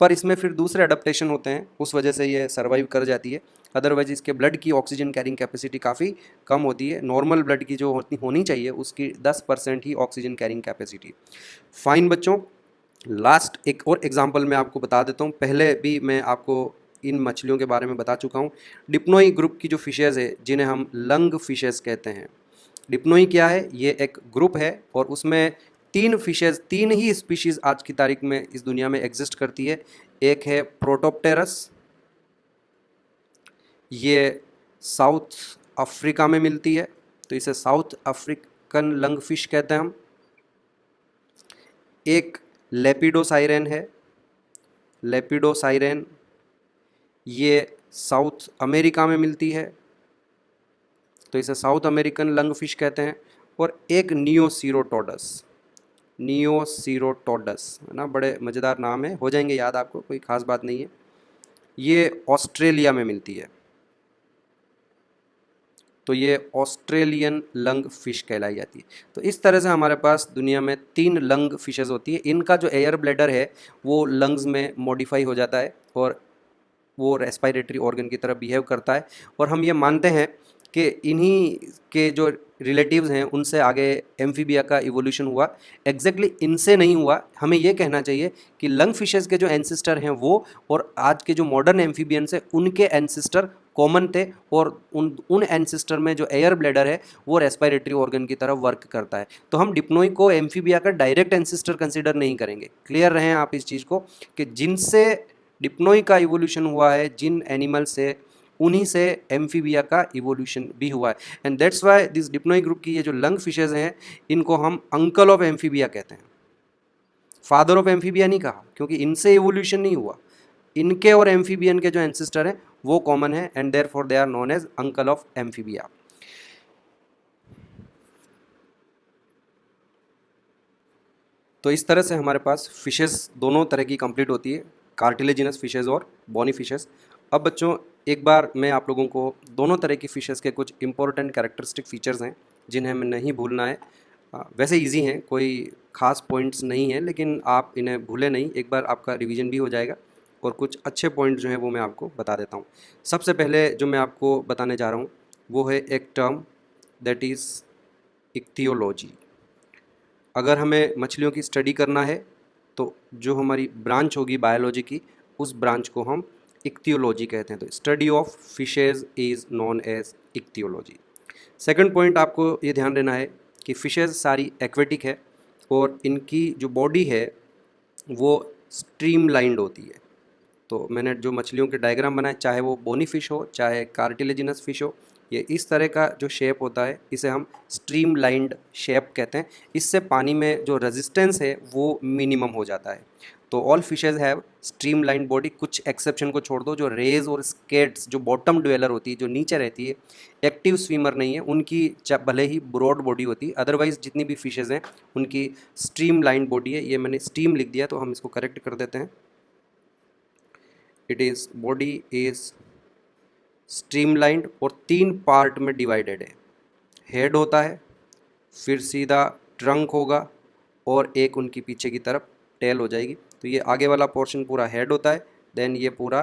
पर इसमें फिर दूसरे अडेप्टेशन होते हैं, उस वजह से ये सर्वाइव कर जाती है। अदरवाइज इसके ब्लड की ऑक्सीजन कैरिंग कैपेसिटी काफ़ी कम होती है। नॉर्मल ब्लड की जो होनी चाहिए उसकी 10% ही ऑक्सीजन कैरिंग कैपेसिटी। फाइन बच्चों, लास्ट एक और एग्जांपल मैं आपको बता देता हूँ। पहले भी मैं आपको इन मछलियों के बारे में बता चुका हूँ। डिप्नोई ग्रुप की जो फिशेज़ है जिन्हें हम लंग फिशेज़ कहते हैं। डिप्नोई क्या है? ये एक ग्रुप है और उसमें तीन ही स्पीशीज़ आज की तारीख में इस दुनिया में एग्जिस्ट करती है। एक है प्रोटोप्टेरस, ये साउथ अफ्रीका में मिलती है, तो इसे साउथ अफ्रीकन लंग फिश कहते हैं हम। एक लेपिडोसाइरेन है, लेपिडोसाइरेन ये साउथ अमेरिका में मिलती है, तो इसे साउथ अमेरिकन लंग फिश कहते हैं। और एक नियोसीरोटोडस, नियोसीरोटोडस है ना, बड़े मज़ेदार नाम है, हो जाएंगे याद आपको, कोई ख़ास बात नहीं है। ये ऑस्ट्रेलिया में मिलती है, तो ये ऑस्ट्रेलियन लंग फिश कहलाई जाती है। तो इस तरह से हमारे पास दुनिया में 3 लंग फिशेज़ होती है। इनका जो एयर ब्लैडर है वो लंग्स में मॉडिफाई हो जाता है और वो रेस्पिरेटरी ऑर्गन की तरह बिहेव करता है। और हम ये मानते हैं कि इन्हीं के जो रिलेटिव्स हैं उनसे आगे एम्फीबिया का इवोल्यूशन हुआ। एग्जैक्टली इनसे नहीं हुआ, हमें ये कहना चाहिए कि लंग फिशेज़ के जो एंसिस्टर हैं वो और आज के जो मॉडर्न एम्फीबियंस हैं उनके एंसिस्टर कॉमन थे। और उन एंसिस्टर में जो एयर ब्लैडर है वो रेस्पिरेटरी ऑर्गन की तरह वर्क करता है। तो हम डिप्नोई को एम्फीबिया का डायरेक्ट एंसिस्टर कंसिडर नहीं करेंगे। क्लियर रहें आप इस चीज़ को कि जिनसे डिप्नोई का इवोल्यूशन हुआ है, जिन एनिमल से, उन्हीं से एम्फीबिया का इवोल्यूशन भी हुआ है। And that's why this Dipnoi group की ये जो लंग फिशेज़ हैं इनको हम अंकल ऑफ एम्फीबिया कहते हैं। फादर ऑफ एम्फीबिया नहीं कहा, क्योंकि इनसे इवोल्यूशन नहीं हुआ। इनके और एम्फीबियन के जो एंसिस्टर हैं वो कॉमन है and therefore they are known as uncle of amphibia. तो इस तरह से हमारे पास फिशेस दोनों तरह की कंप्लीट होती है, कार्टिलेजिनस फिशेस और बॉनी फिशेस। अब बच्चों एक बार मैं आप लोगों को दोनों तरह की फिशेस के कुछ इंपॉर्टेंट कैरेक्टरिस्टिक फीचर्स हैं जिन्हें हमें नहीं भूलना है। वैसे इजी हैं, कोई ख़ास पॉइंट्स नहीं हैं, लेकिन आप इन्हें भूलें नहीं, एक बार आपका रिवीजन भी हो जाएगा। और कुछ अच्छे पॉइंट जो हैं वो मैं आपको बता देता हूँ। सबसे पहले जो मैं आपको बताने जा रहा हूँ वो है एक टर्म, दैट इज़ इक्थियोलॉजी। अगर हमें मछलियों की स्टडी करना है तो जो हमारी ब्रांच होगी बायोलॉजी की, उस ब्रांच को हम इक्थियोलॉजी कहते हैं। तो study of fishes is known as ichthyology. Second point आपको ये ध्यान देना है कि फिशेज सारी एक्वेटिक है और इनकी जो बॉडी है वो स्ट्रीमलाइंड होती है। तो मैंने जो मछलियों के डायग्राम बनाए, चाहे वो बोनी फिश हो चाहे कार्टिलेजिनस फिश हो, ये इस तरह का जो शेप होता है इसे हम स्ट्रीमलाइंड शेप कहते हैं। इससे पानी में जो रेजिस्टेंस है वो मिनिमम हो जाता है। तो all fishes have streamlined body, कुछ एक्सेप्शन को छोड़ दो। जो रेज और स्केट्स, जो बॉटम ड्वेलर होती है, जो नीचे रहती है, एक्टिव स्विमर नहीं है, उनकी भले ही ब्रॉड बॉडी होती है, अदरवाइज जितनी भी फिशेज हैं उनकी स्ट्रीमलाइंड बॉडी है। ये मैंने स्टीम लिख दिया तो हम इसको करेक्ट कर देते हैं। It is body is streamlined और 3 पार्ट में डिवाइडेड है। हेड होता है, फिर सीधा ट्रंक होगा और एक उनकी पीछे की तरफ टेल हो जाएगी। तो ये आगे वाला पोर्शन पूरा हेड होता है, देन ये पूरा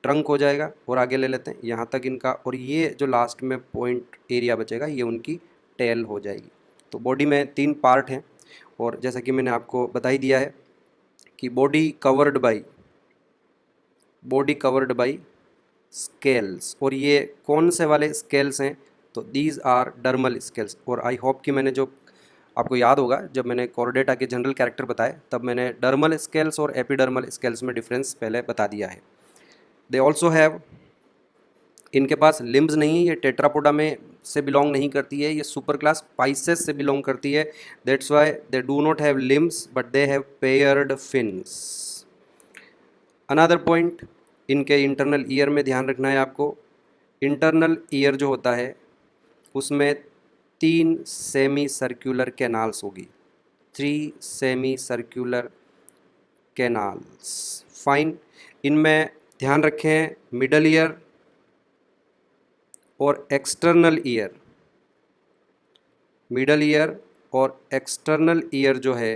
ट्रंक हो जाएगा। और आगे ले लेते हैं यहाँ तक इनका, और ये जो लास्ट में पॉइंट एरिया बचेगा ये उनकी टेल हो जाएगी। तो बॉडी में 3 पार्ट हैं और जैसा कि मैंने आपको बता ही दिया है कि बॉडी कवर्ड बाई स्केल्स। और ये कौन से वाले स्केल्स हैं? तो दीज आर डर्मल स्केल्स। और आई होप कि मैंने जो आपको याद होगा, जब मैंने कॉर्डेटा के जनरल कैरेक्टर बताए तब मैंने डर्मल स्केल्स और एपिडर्मल स्केल्स में डिफरेंस पहले बता दिया है। दे ऑल्सो हैव, इनके पास लिम्ब्स नहीं है, ये टेट्रापोडा में से बिलोंग नहीं करती है, ये सुपर क्लास पाइसेस से बिलोंग करती है। That's why they do not have limbs but they have paired fins. Another point, इनके इंटरनल ईयर में ध्यान रखना है आपको। इंटरनल ईयर जो होता है उसमें 3 सेमी सर्कुलर कैनाल्स होगी, 3 सेमी सर्कुलर कैनाल्स। फाइन। इनमें ध्यान रखें मिडल ईयर और एक्सटर्नल ईयर, मिडल ईयर और एक्सटर्नल ईयर जो है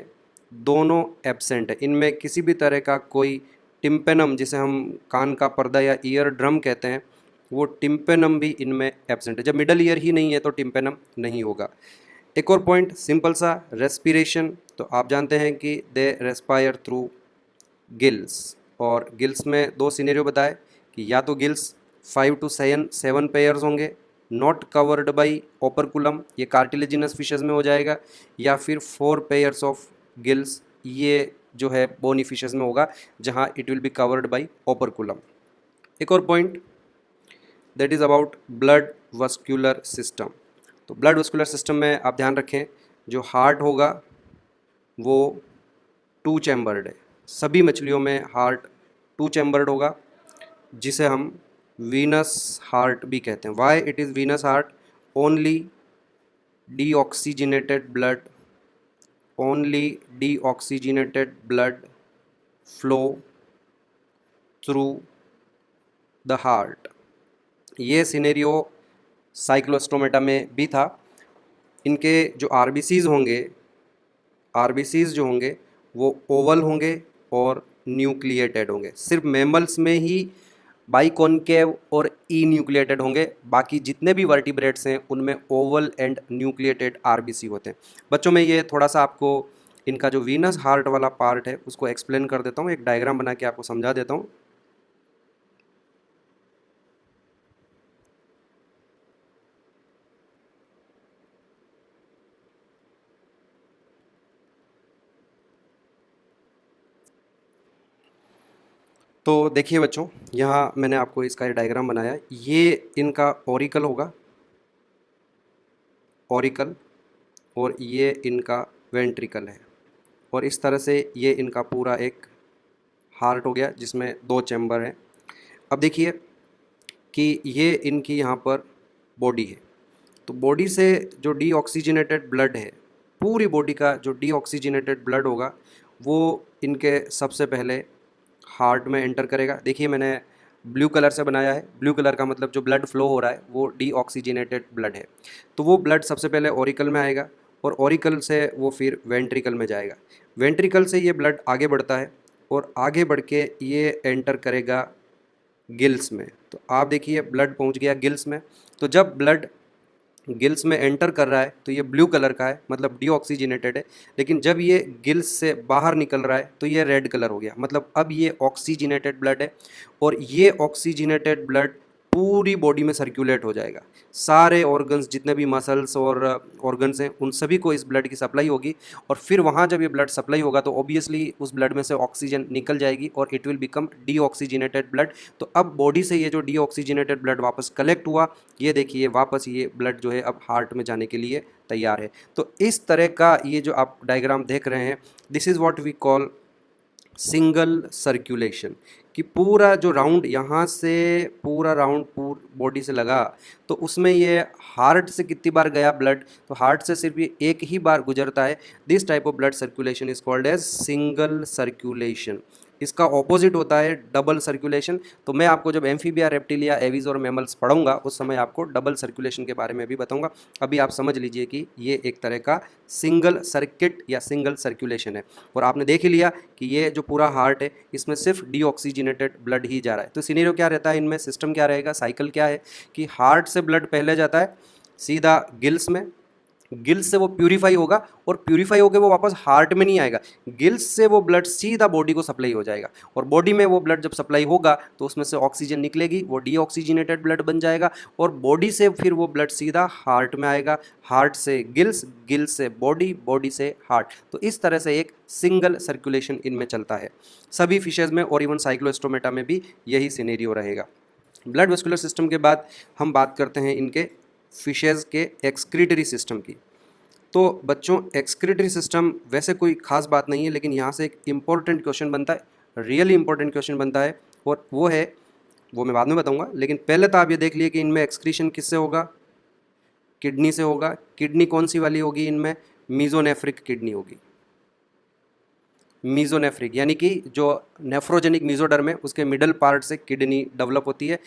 दोनों एब्सेंट है। इनमें किसी भी तरह का कोई टिम्पेनम जिसे हम कान का पर्दा या ईयर ड्रम कहते हैं, वो टिम्पेनम भी इनमें एब्सेंट है। जब मिडल ईयर ही नहीं है तो टिम्पेनम नहीं होगा। एक और पॉइंट सिंपल सा, रेस्पिरेशन। तो आप जानते हैं कि दे रेस्पायर थ्रू गिल्स, और गिल्स में दो सिनेरियो बताए कि या तो गिल्स 5 to 7 पेयर्स होंगे, नॉट कवर्ड बाई ओपरकुलम, ये कार्टिलेजिनस फिशेज में हो जाएगा, या फिर 4 पेयर्स ऑफ गिल्स, ये जो है बोनी फिशेज में होगा, जहाँ it will be covered by operculum. एक और point that is about blood vascular system. तो ब्लड वस्कुलर सिस्टम में आप ध्यान रखें, जो हार्ट होगा वो 2 चैम्बर्ड है। सभी मछलियों में हार्ट 2 चैम्बर्ड होगा, जिसे हम वीनस हार्ट भी कहते हैं। Why it is venous heart? Only deoxygenated blood flow through the heart. ये सिनेरियो साइक्लोस्टोमेटा में भी था। इनके जो आरबीसीज होंगे वो ओवल होंगे और न्यूक्लिएटेड होंगे। सिर्फ मैमल्स में ही बाइकॉन्केव और ई न्यूक्लिएटेड होंगे, बाकी जितने भी वर्टिब्रेट्स हैं उनमें ओवल एंड न्यूक्लिएटेड आरबीसी होते हैं। बच्चों में ये थोड़ा सा आपको इनका जो वीनस हार्ट वाला पार्ट है उसको एक्सप्लेन कर देता हूँ, एक डायग्राम बना के आपको समझा देता हूँ। तो देखिए बच्चों, यहाँ मैंने आपको इसका डायग्राम बनाया। ये इनका ऑरिकल होगा, ऑरिकल, और ये इनका वेंट्रिकल है, और इस तरह से ये इनका पूरा एक हार्ट हो गया जिसमें 2 चैम्बर हैं। अब देखिए कि ये इनकी यहाँ पर बॉडी है, तो बॉडी से जो डीऑक्सीजनेटेड ब्लड है, पूरी बॉडी का जो डीऑक्सीजनेटेड ब्लड होगा वो इनके सबसे पहले हार्ट में एंटर करेगा। देखिए मैंने ब्लू कलर से बनाया है, ब्लू कलर का मतलब जो ब्लड फ्लो हो रहा है वो डीऑक्सीजनेटेड ब्लड है। तो वो ब्लड सबसे पहले ऑरिकल में आएगा, और ऑरिकल से वो फिर वेंट्रिकल में जाएगा। वेंट्रिकल से ये ब्लड आगे बढ़ता है, और आगे बढ़ के ये एंटर करेगा गिल्स में। तो आप देखिए ब्लड पहुंच गया गिल्स में। तो जब ब्लड गिल्स में एंटर कर रहा है तो ये ब्लू कलर का है, मतलब डीऑक्सीजनेटेड है। लेकिन जब ये गिल्स से बाहर निकल रहा है तो ये रेड कलर हो गया, मतलब अब ये ऑक्सीजनेटेड ब्लड है, और ये ऑक्सीजनेटेड ब्लड पूरी बॉडी में सर्कुलेट हो जाएगा। सारे ऑर्गन्स, जितने भी मसल्स और ऑर्गन्स हैं, उन सभी को इस ब्लड की सप्लाई होगी, और फिर वहाँ जब ये ब्लड सप्लाई होगा तो ऑब्वियसली उस ब्लड में से ऑक्सीजन निकल जाएगी और it will become deoxygenated blood. तो अब बॉडी से ये जो डीऑक्सीजनेटेड ब्लड वापस कलेक्ट हुआ, ये देखिए वापस ये ब्लड जो है अब हार्ट में जाने के लिए तैयार है। तो इस तरह का ये जो आप डायग्राम देख रहे हैं, this is what we call single circulation, कि पूरा जो राउंड यहाँ से पूरा राउंड बॉडी से लगा, तो उसमें ये हार्ट से कितनी बार गया ब्लड, तो हार्ट से सिर्फ ये एक ही बार गुजरता है। This type of blood circulation is called as single circulation. इसका ऑपोजिट होता है डबल सर्कुलेशन। तो मैं आपको जब एम्फीबिया, रेप्टिलिया, एवीज और मैमल्स पढ़ूंगा उस समय आपको डबल सर्कुलेशन के बारे में भी बताऊंगा। अभी आप समझ लीजिए कि ये एक तरह का सिंगल सर्किट या सिंगल सर्कुलेशन है। और आपने देख ही लिया कि ये जो पूरा हार्ट है इसमें सिर्फ डीऑक्सीजनेटेड ब्लड ही जा रहा है। तो सिनेरियो क्या रहता है इनमें, सिस्टम क्या रहेगा, साइकिल क्या है कि हार्ट से ब्लड पहले जाता है सीधा गिल्स में, गिल्स से वो प्यूरीफाई होगा, और प्यूरीफाई होकर वो वापस हार्ट में नहीं आएगा, गिल्स से वो ब्लड सीधा बॉडी को सप्लाई हो जाएगा, और बॉडी में वो ब्लड जब सप्लाई होगा तो उसमें से ऑक्सीजन निकलेगी, वो डीऑक्सीजनेटेड ब्लड बन जाएगा, और बॉडी से फिर वो ब्लड सीधा हार्ट में आएगा, हार्ट से गिल्स, गिल्स से बॉडी, बॉडी से हार्ट। तो इस तरह से एक सिंगल सर्कुलेशन इनमें चलता है सभी फिशेज में, और इवन साइक्लोस्टोमेटा में भी यही सिनेरियो रहेगा। ब्लड वेस्कुलर सिस्टम के बाद हम बात करते हैं इनके फिशेज़ के एक्सक्रीटरी सिस्टम की। तो बच्चों एक्सक्रीटरी सिस्टम वैसे कोई खास बात नहीं है, लेकिन यहाँ से एक इम्पॉर्टेंट क्वेश्चन बनता है, रियली इंपॉर्टेंट क्वेश्चन बनता है, और वो है, वो मैं बाद में बताऊँगा, लेकिन पहले तो आप ये देख लिए कि इनमें एक्सक्रीशन किससे होगा, किडनी से होगा। किडनी कौन सी वाली होगी इनमें, मीजोनेफ्रिक किडनी होगी। मीजोनेफ्रिक यानी कि जो नेफ्रोजेनिक मीजोडर्म है उसके मिडल पार्ट से किडनी डेवलप होती है।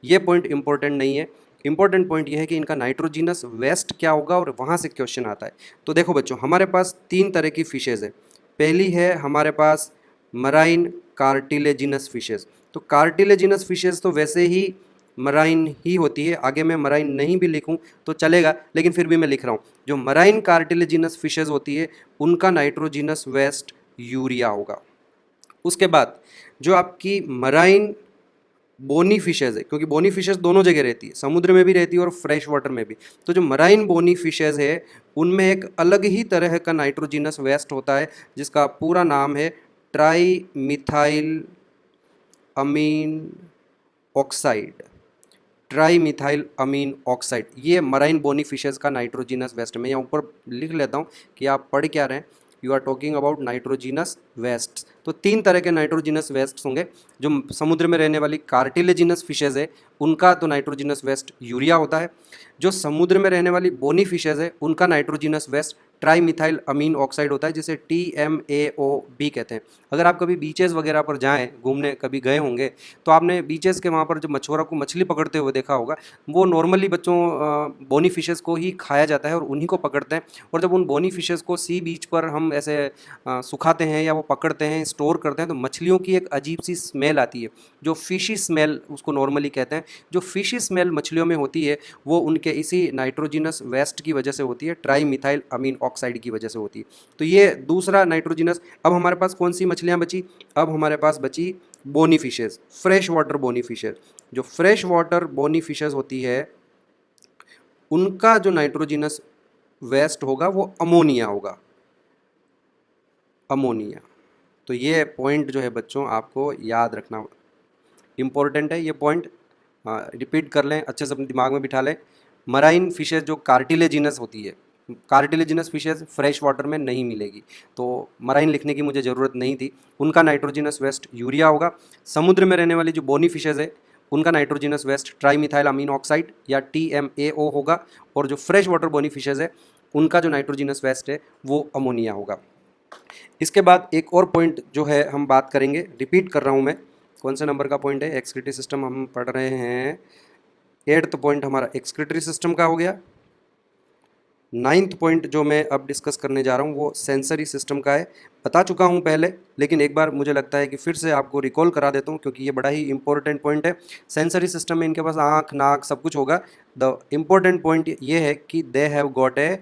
ये पॉइंट इंपॉर्टेंट नहीं है, इंपॉर्टेंट पॉइंट ये है कि इनका नाइट्रोजीनस वेस्ट क्या होगा, और वहाँ से क्वेश्चन आता है। तो देखो बच्चों, हमारे पास 3 तरह की फिशेज़ है। पहली है हमारे पास मराइन कार्टिलेजिनस फिशेस। तो कार्टिलेजिनस फिशेस तो वैसे ही मराइन ही होती है, आगे मैं मराइन नहीं भी लिखूं तो चलेगा, लेकिन फिर भी मैं लिख रहा हूं। जो मराइन कार्टिलेजिनस फिशेस होती है उनका नाइट्रोजिनस वेस्ट यूरिया होगा। उसके बाद जो आपकी मराइन बोनी फिशेज है, क्योंकि बोनी फिशेज दोनों जगह रहती है, समुद्र में भी रहती है और फ्रेश वाटर में भी। तो जो मराइन बोनी फिशेज है उनमें एक अलग ही तरह का नाइट्रोजिनस वेस्ट होता है जिसका पूरा नाम है ट्राई मिथाइल अमीन ऑक्साइड। ट्राई मिथाइल अमीन ऑक्साइड, ये मराइन बोनी फिशेज का नाइट्रोजिनस वेस्ट। मैं यहाँ ऊपर लिख लेता हूँ कि आप पढ़ क्या रहे हैं। You are talking about nitrogenous waste. तो तीन तरह के नाइट्रोजिनस वेस्ट होंगे। जो समुद्र में रहने वाली कार्टिलेजिनस फिशेज है उनका तो नाइट्रोजिनस वेस्ट यूरिया होता है। जो समुद्र में रहने वाली बोनी फिशेज है उनका नाइट्रोजिनस वेस्ट ट्राई मिथाइल अमीन ऑक्साइड होता है, जिसे TMAO कहते हैं। अगर आप कभी बीचेस वगैरह पर जाएं, घूमने कभी गए होंगे, तो आपने बीचेस के वहाँ पर जब मछुआरों को मछली पकड़ते हुए देखा होगा। वो नॉर्मली बच्चों बोनी फिशेस को ही खाया जाता है और उन्हीं को पकड़ते हैं। और जब उन बोनी फिशेस को सी बीच पर हम ऐसे सुखाते हैं या वो पकड़ते हैं, स्टोर करते हैं, तो मछलियों की एक अजीब सी स्मेल आती है, जो फिशी स्मेल उसको नॉर्मली कहते हैं। जो फिशी स्मेल मछलियों में होती है वो उनके इसी नाइट्रोजिनस वेस्ट की वजह से होती है, ट्राई मिथाइल अमीन ऑक्साइड की वजह से होती है। तो ये दूसरा नाइट्रोजिनस। अब हमारे पास कौन सी मछलियाँ बची? अब हमारे पास बची bony fishes, fresh water bony fishes. जो फ्रेश वाटर बोनी फिशेज होती है उनका जो नाइट्रोजिनस वेस्ट होगा वो अमोनिया होगा, अमोनिया। तो ये पॉइंट जो है बच्चों आपको याद रखना इम्पोर्टेंट है। ये पॉइंट रिपीट कर लें, अच्छे से अपने दिमाग में बिठा लें। मराइन फिशेज जो कार्टिलेजिनस होती है, कार्टिलेजिनस फिशेज फ्रेश वाटर में नहीं मिलेगी, तो मराइन लिखने की मुझे ज़रूरत नहीं थी। उनका नाइट्रोजिनस वेस्ट यूरिया होगा। समुद्र में रहने वाली जो बोनी फिशेज है उनका नाइट्रोजिनस वेस्ट ट्राई मिथाइल अमीन ऑक्साइड या TMAO होगा। और जो फ्रेश वाटर बोनी फिशेज है उनका जो नाइट्रोजिनस वेस्ट है वो अमोनिया होगा। इसके बाद एक और पॉइंट जो है हम बात करेंगे, रिपीट कर रहा हूँ मैं, कौन से नंबर का पॉइंट है? एक्सक्रीटरी सिस्टम हम पढ़ रहे हैं। 8th पॉइंट हमारा एक्सक्रीटरी सिस्टम का हो गया। 9th पॉइंट जो मैं अब डिस्कस करने जा रहा हूँ वो सेंसरी सिस्टम का है। बता चुका हूँ पहले, लेकिन एक बार मुझे लगता है कि फिर से आपको रिकॉल करा देता हूँ, क्योंकि ये बड़ा ही इंपॉर्टेंट पॉइंट है। सेंसरी सिस्टम में इनके पास आँख, नाक सब कुछ होगा। द इम्पोर्टेंट पॉइंट ये है कि they have got a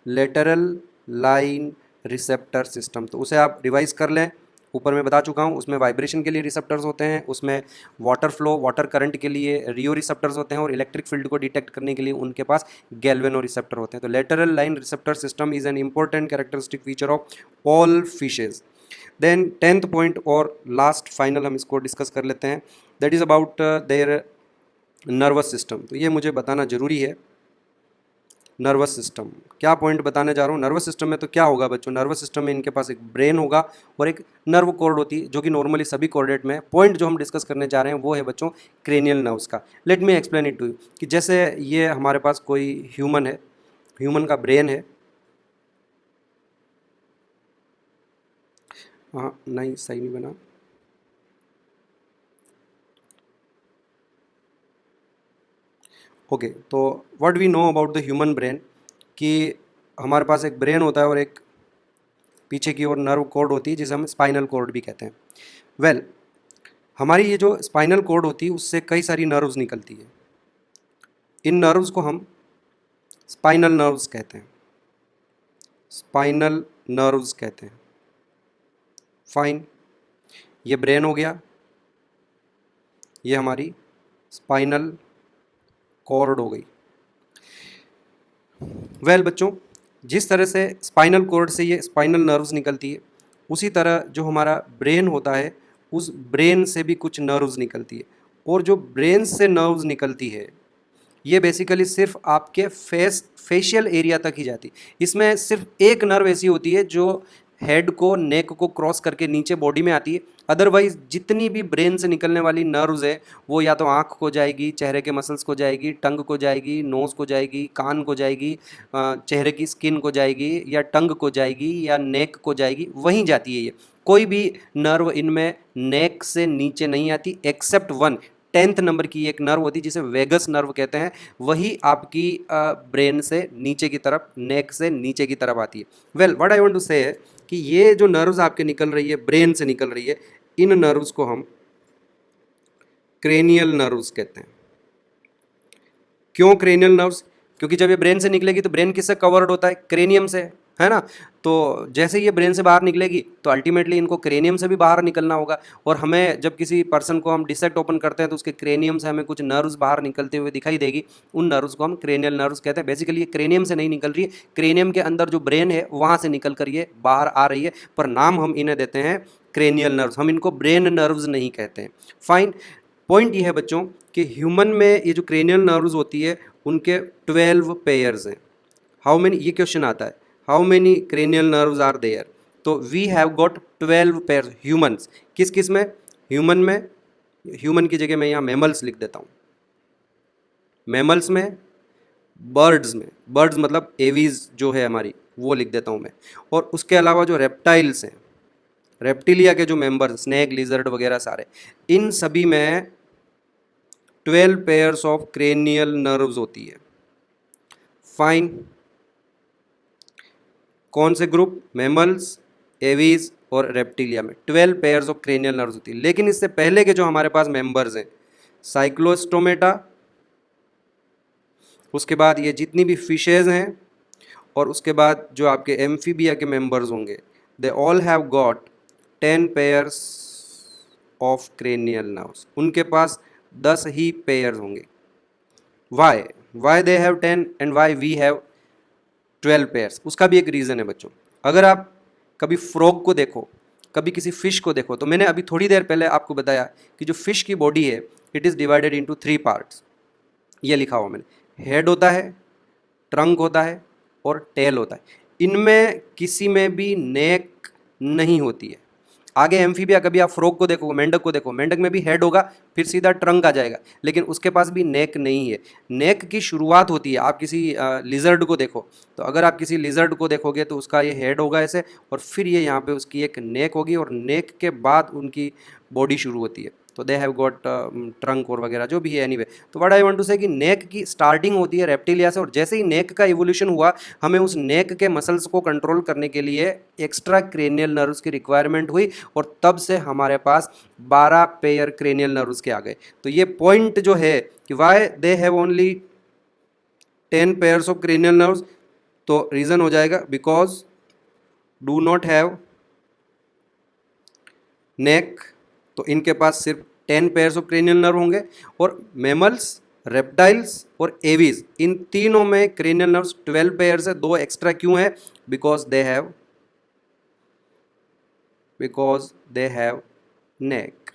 lateral line receptor system. तो उसे आप रिवाइज कर लें, ऊपर मैं बता चुका हूँ। उसमें वाइब्रेशन के लिए रिसेप्टर्स होते हैं, उसमें वाटर फ्लो, वाटर करंट के लिए रियो रिसेप्टर्स होते हैं, और इलेक्ट्रिक फील्ड को डिटेक्ट करने के लिए उनके पास गैल्वेनो रिसेप्टर होते हैं। तो lateral line receptor system is an important characteristic feature of all fishes. Then 10th point और लास्ट फाइनल हम इसको डिस्कस कर लेते हैं, that is about their nervous system. तो ये मुझे बताना ज़रूरी है। नर्वस सिस्टम क्या पॉइंट बताने जा रहा हूँ। नर्वस सिस्टम में तो क्या होगा बच्चों? नर्वस सिस्टम में इनके पास एक ब्रेन होगा और एक नर्व कॉर्ड होती है, जो कि नॉर्मली सभी कॉर्डेट में। पॉइंट जो हम डिस्कस करने जा रहे हैं वो है बच्चों क्रेनियल नर्व्स का। Let me explain it to you कि जैसे ये हमारे पास कोई ह्यूमन है, ह्यूमन का ब्रेन है। हाँ नहीं, सही नहीं बना। ओके, तो what we know about the human brain, कि हमारे पास एक ब्रेन होता है और एक पीछे की ओर नर्व कॉर्ड होती है जिसे हम स्पाइनल कॉर्ड भी कहते हैं। वेल, हमारी ये जो स्पाइनल कॉर्ड होती है उससे कई सारी नर्व्स निकलती है। इन नर्व्स को हम स्पाइनल नर्व्स कहते हैं, स्पाइनल नर्व्स कहते हैं। फाइन, ये ब्रेन हो गया, ये हमारी स्पाइनल कॉर्ड हो गई। वेल बच्चों, जिस तरह से स्पाइनल कॉर्ड से ये स्पाइनल नर्व्स निकलती है, उसी तरह जो हमारा ब्रेन होता है उस ब्रेन से भी कुछ नर्व्स निकलती है। और जो ब्रेन से नर्व्स निकलती है ये बेसिकली सिर्फ आपके फेशियल एरिया तक ही जाती है। इसमें सिर्फ एक नर्व ऐसी होती है जो हेड को, नेक को क्रॉस करके नीचे बॉडी में आती है। अदरवाइज जितनी भी ब्रेन से निकलने वाली नर्व्स है वो या तो आँख को जाएगी, चेहरे के मसल्स को जाएगी, टंग को जाएगी, नोज़ को जाएगी, कान को जाएगी, चेहरे की स्किन को जाएगी, या टंग को जाएगी, या नेक को जाएगी, वहीं जाती है ये। कोई भी नर्व इनमें नेक से नीचे नहीं आती, एक्सेप्ट वन। 10th नंबर की एक नर्व होती है जिसे वेगस नर्व कहते हैं, वही आपकी ब्रेन से नीचे की तरफ, नेक से नीचे की तरफ आती है। Well, what I want to say कि ये जो नर्व्स आपके निकल रही है, ब्रेन से निकल रही है, इन नर्व्स को हम क्रेनियल नर्व्स कहते हैं। क्यों क्रेनियल नर्व्स? क्योंकि जब ये ब्रेन से निकलेगी तो ब्रेन किससे कवर्ड होता है? क्रेनियम से, है ना। तो जैसे ही ये ब्रेन से बाहर निकलेगी तो अल्टीमेटली इनको क्रेनियम से भी बाहर निकलना होगा, और हमें जब किसी पर्सन को हम डिसेक्ट ओपन करते हैं तो उसके क्रेनियम से हमें कुछ नर्व्स बाहर निकलते हुए दिखाई देगी, उन नर्व्स को हम क्रेनियल नर्व्स कहते हैं। बेसिकली ये क्रेनियम से नहीं निकल रही है, क्रेनियम के अंदर जो ब्रेन है वहाँ से निकल कर ये बाहर आ रही है, पर नाम हम इन्हें देते हैं क्रेनियल नर्व्स, हम इनको ब्रेन नर्व्स नहीं कहते हैं। फाइन। पॉइंट ये है बच्चों कि ह्यूमन में ये जो क्रेनियल नर्व्स होती है उनके 12 पेयर्स हैं। हाउ मेनी, ये क्वेश्चन आता है, how many cranial nerves are there? तो we have got 12 pairs humans. किस किस में? ह्यूमन में, ह्यूमन की जगह मैं यहाँ मैमल्स लिख देता हूँ, मैमल्स में, बर्ड्स में, बर्ड्स मतलब एवीज जो है हमारी वो लिख देता हूँ मैं, और उसके अलावा जो रेप्टाइल्स हैं, रेप्टिलिया के जो मेंबर्स, स्नेक, लिजर्ड वगैरह सारे, इन सभी में 12 पेयर्स ऑफ क्रेनियल नर्व्स होती है। फाइन। कौन से ग्रुप? मैमल्स, एवीज और रेप्टिलिया में 12 पेयर्स ऑफ क्रेनियल नर्व्स होती है। लेकिन इससे पहले के जो हमारे पास मेंबर्स हैं, साइक्लोस्टोमेटा, उसके बाद ये जितनी भी फिशेज हैं, और उसके बाद जो आपके एम्फीबिया के मेंबर्स होंगे, they all have got 10 pairs of cranial nerves. उनके पास 10 ही पेयर्स होंगे। Why they have 10 and why we have 12 pairs? उसका भी एक रीज़न है बच्चों। अगर आप कभी फ्रॉग को देखो, कभी किसी फिश को देखो, तो मैंने अभी थोड़ी देर पहले आपको बताया कि जो फिश की बॉडी है it is divided into 3 parts. ये लिखा हुआ मैंने, हेड होता है, ट्रंक होता है और टेल होता है। इनमें किसी में भी नेक नहीं होती है। आगे एम्फीबिया, कभी आप फ्रॉग को देखो, मेंढक को देखो, मेंढक में भी हेड होगा, फिर सीधा ट्रंक आ जाएगा, लेकिन उसके पास भी नेक नहीं है। नेक की शुरुआत होती है, आप किसी लिजर्ड को देखो, तो अगर आप किसी लिजर्ड को देखोगे तो उसका ये हेड होगा ऐसे, और फिर ये यहाँ पे उसकी एक नेक होगी, और नेक के बाद उनकी बॉडी शुरू होती है। तो दे हैव गॉट ट्रंक और वगैरह जो भी है। एनीवे, तो what I want to say कि नेक की स्टार्टिंग होती है रेप्टिलिया से, और जैसे ही नेक का इवोल्यूशन हुआ, हमें उस नेक के मसल्स को कंट्रोल करने के लिए एक्स्ट्रा क्रेनियल नर्व्स की रिक्वायरमेंट हुई, और तब से हमारे पास 12 पेयर क्रेनियल नर्व्स के आ गए। तो ये पॉइंट जो है कि Y they have only 10 pairs of cranial nerves, तो रीज़न हो जाएगा बिकॉज डू नॉट हैव नेक, तो इनके पास सिर्फ 10 पेयर्स ऑफ क्रेनियल नर्व होंगे। और मैमल्स, रेप्टाइल्स और एवीज, इन तीनों में क्रेनियल नर्व्स 12 पेयर्स है। 2 एक्स्ट्रा क्यों है? बिकॉज दे हैव नेक।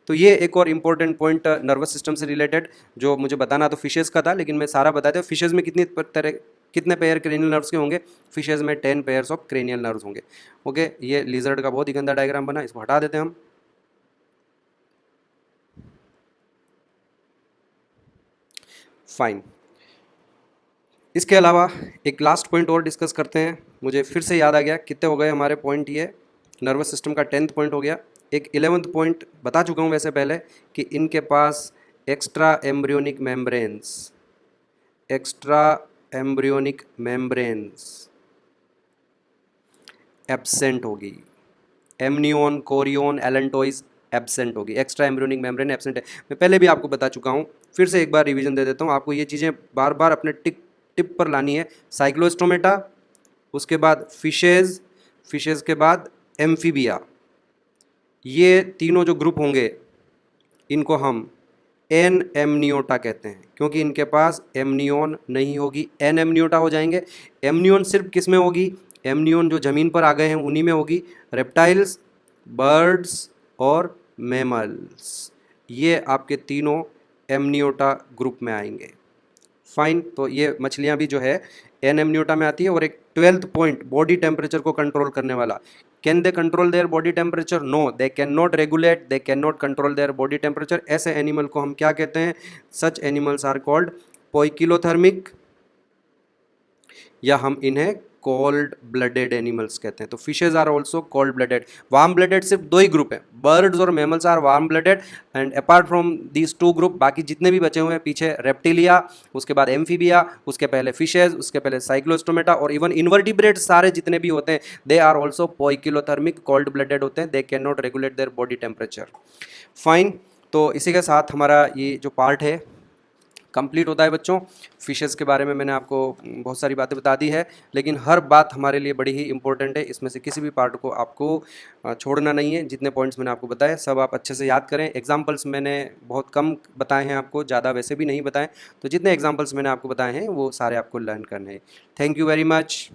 तो ये एक और इम्पोर्टेंट पॉइंट नर्वस सिस्टम से रिलेटेड जो मुझे बताना तो फिशेज़ का था, लेकिन मैं सारा बताता हूँ। फिशेज़ में कितने पेयर क्रेनियल नर्व्स के होंगे? फिशेज़ में 10 पेयर्स ऑफ क्रेनियल नर्व्स होंगे। ओके, ये लिजर्ड का बहुत ही गंदा डायग्राम बना, इसको हटा देते हैं हम। फाइन। इसके अलावा एक लास्ट पॉइंट और डिस्कस करते हैं। मुझे फिर से याद आ गया, कितने हो गए हमारे पॉइंट? ये नर्वस सिस्टम का 10th पॉइंट हो गया। एक 11th पॉइंट बता चुका हूँ वैसे पहले कि इनके पास एक्स्ट्रा एम्ब्रियोनिक मेम्ब्रेन्स एब्सेंट होगी। एमनियोन, कोरियोन, एलेंटोइस एब्सेंट होगी। एक्स्ट्रा एम्ब्रियोनिक मेम्ब्रेन एब्सेंट है, मैं पहले भी आपको बता चुका हूँ, फिर से एक बार रिवीजन दे देता हूँ आपको। ये चीज़ें बार बार अपने टिप पर लानी है। साइक्लोस्टोमेटा, उसके बाद फिशेज़ के बाद एम्फीबिया, ये तीनों जो ग्रुप होंगे इनको हम एन एमनियोटा कहते हैं, क्योंकि इनके पास एमनियोन नहीं होगी, एन एमनियोटा हो जाएंगे। एमनियोन सिर्फ किस में होगी? एमनियोन जो ज़मीन पर आ गए हैं उन्हीं में होगी। रेप्टाइल्स, बर्ड्स और मैमल्स, ये आपके तीनों एमनियोटा ग्रुप में आएंगे। फाइन। तो ये मछलियाँ भी जो है एन एमनियोटा में आती है। और एक 12th पॉइंट, बॉडी टेम्परेचर को कंट्रोल करने वाला। Can they control their body temperature? No, they can not regulate, they can not control their body temperature. ऐसे एनिमल को हम क्या कहते हैं? Such animals are called poikilothermic, या हम इन्हें कोल्ड ब्लडेड एनिमल्स कहते हैं। तो fishes are also cold blooded. Warm blooded सिर्फ दो ही ग्रुप हैं, बर्ड्स और mammals are warm blooded, and apart from these two group बाकी जितने भी बचे हुए हैं पीछे रेप्टिलिया, उसके बाद एम्फीबिया, उसके पहले फिशेज, उसके पहले साइक्लोस्टोमेटा और इवन इन्वर्टिब्रेट सारे जितने भी होते हैं they are also poikilothermic cold blooded होते हैं, they can not regulate their body temperature. Fine, तो इसी के साथ हमारा ये जो पार्ट है कंप्लीट होता है बच्चों। फिशेस के बारे में मैंने आपको बहुत सारी बातें बता दी है, लेकिन हर बात हमारे लिए बड़ी ही इंपॉर्टेंट है, इसमें से किसी भी पार्ट को आपको छोड़ना नहीं है। जितने पॉइंट्स मैंने आपको बताए सब आप अच्छे से याद करें। एग्जांपल्स मैंने बहुत कम बताए हैं आपको, ज़्यादा वैसे भी नहीं बताएं, तो जितने एग्जांपल्स मैंने आपको बताए हैं वो सारे आपको लर्न करने हैं। Thank you very much.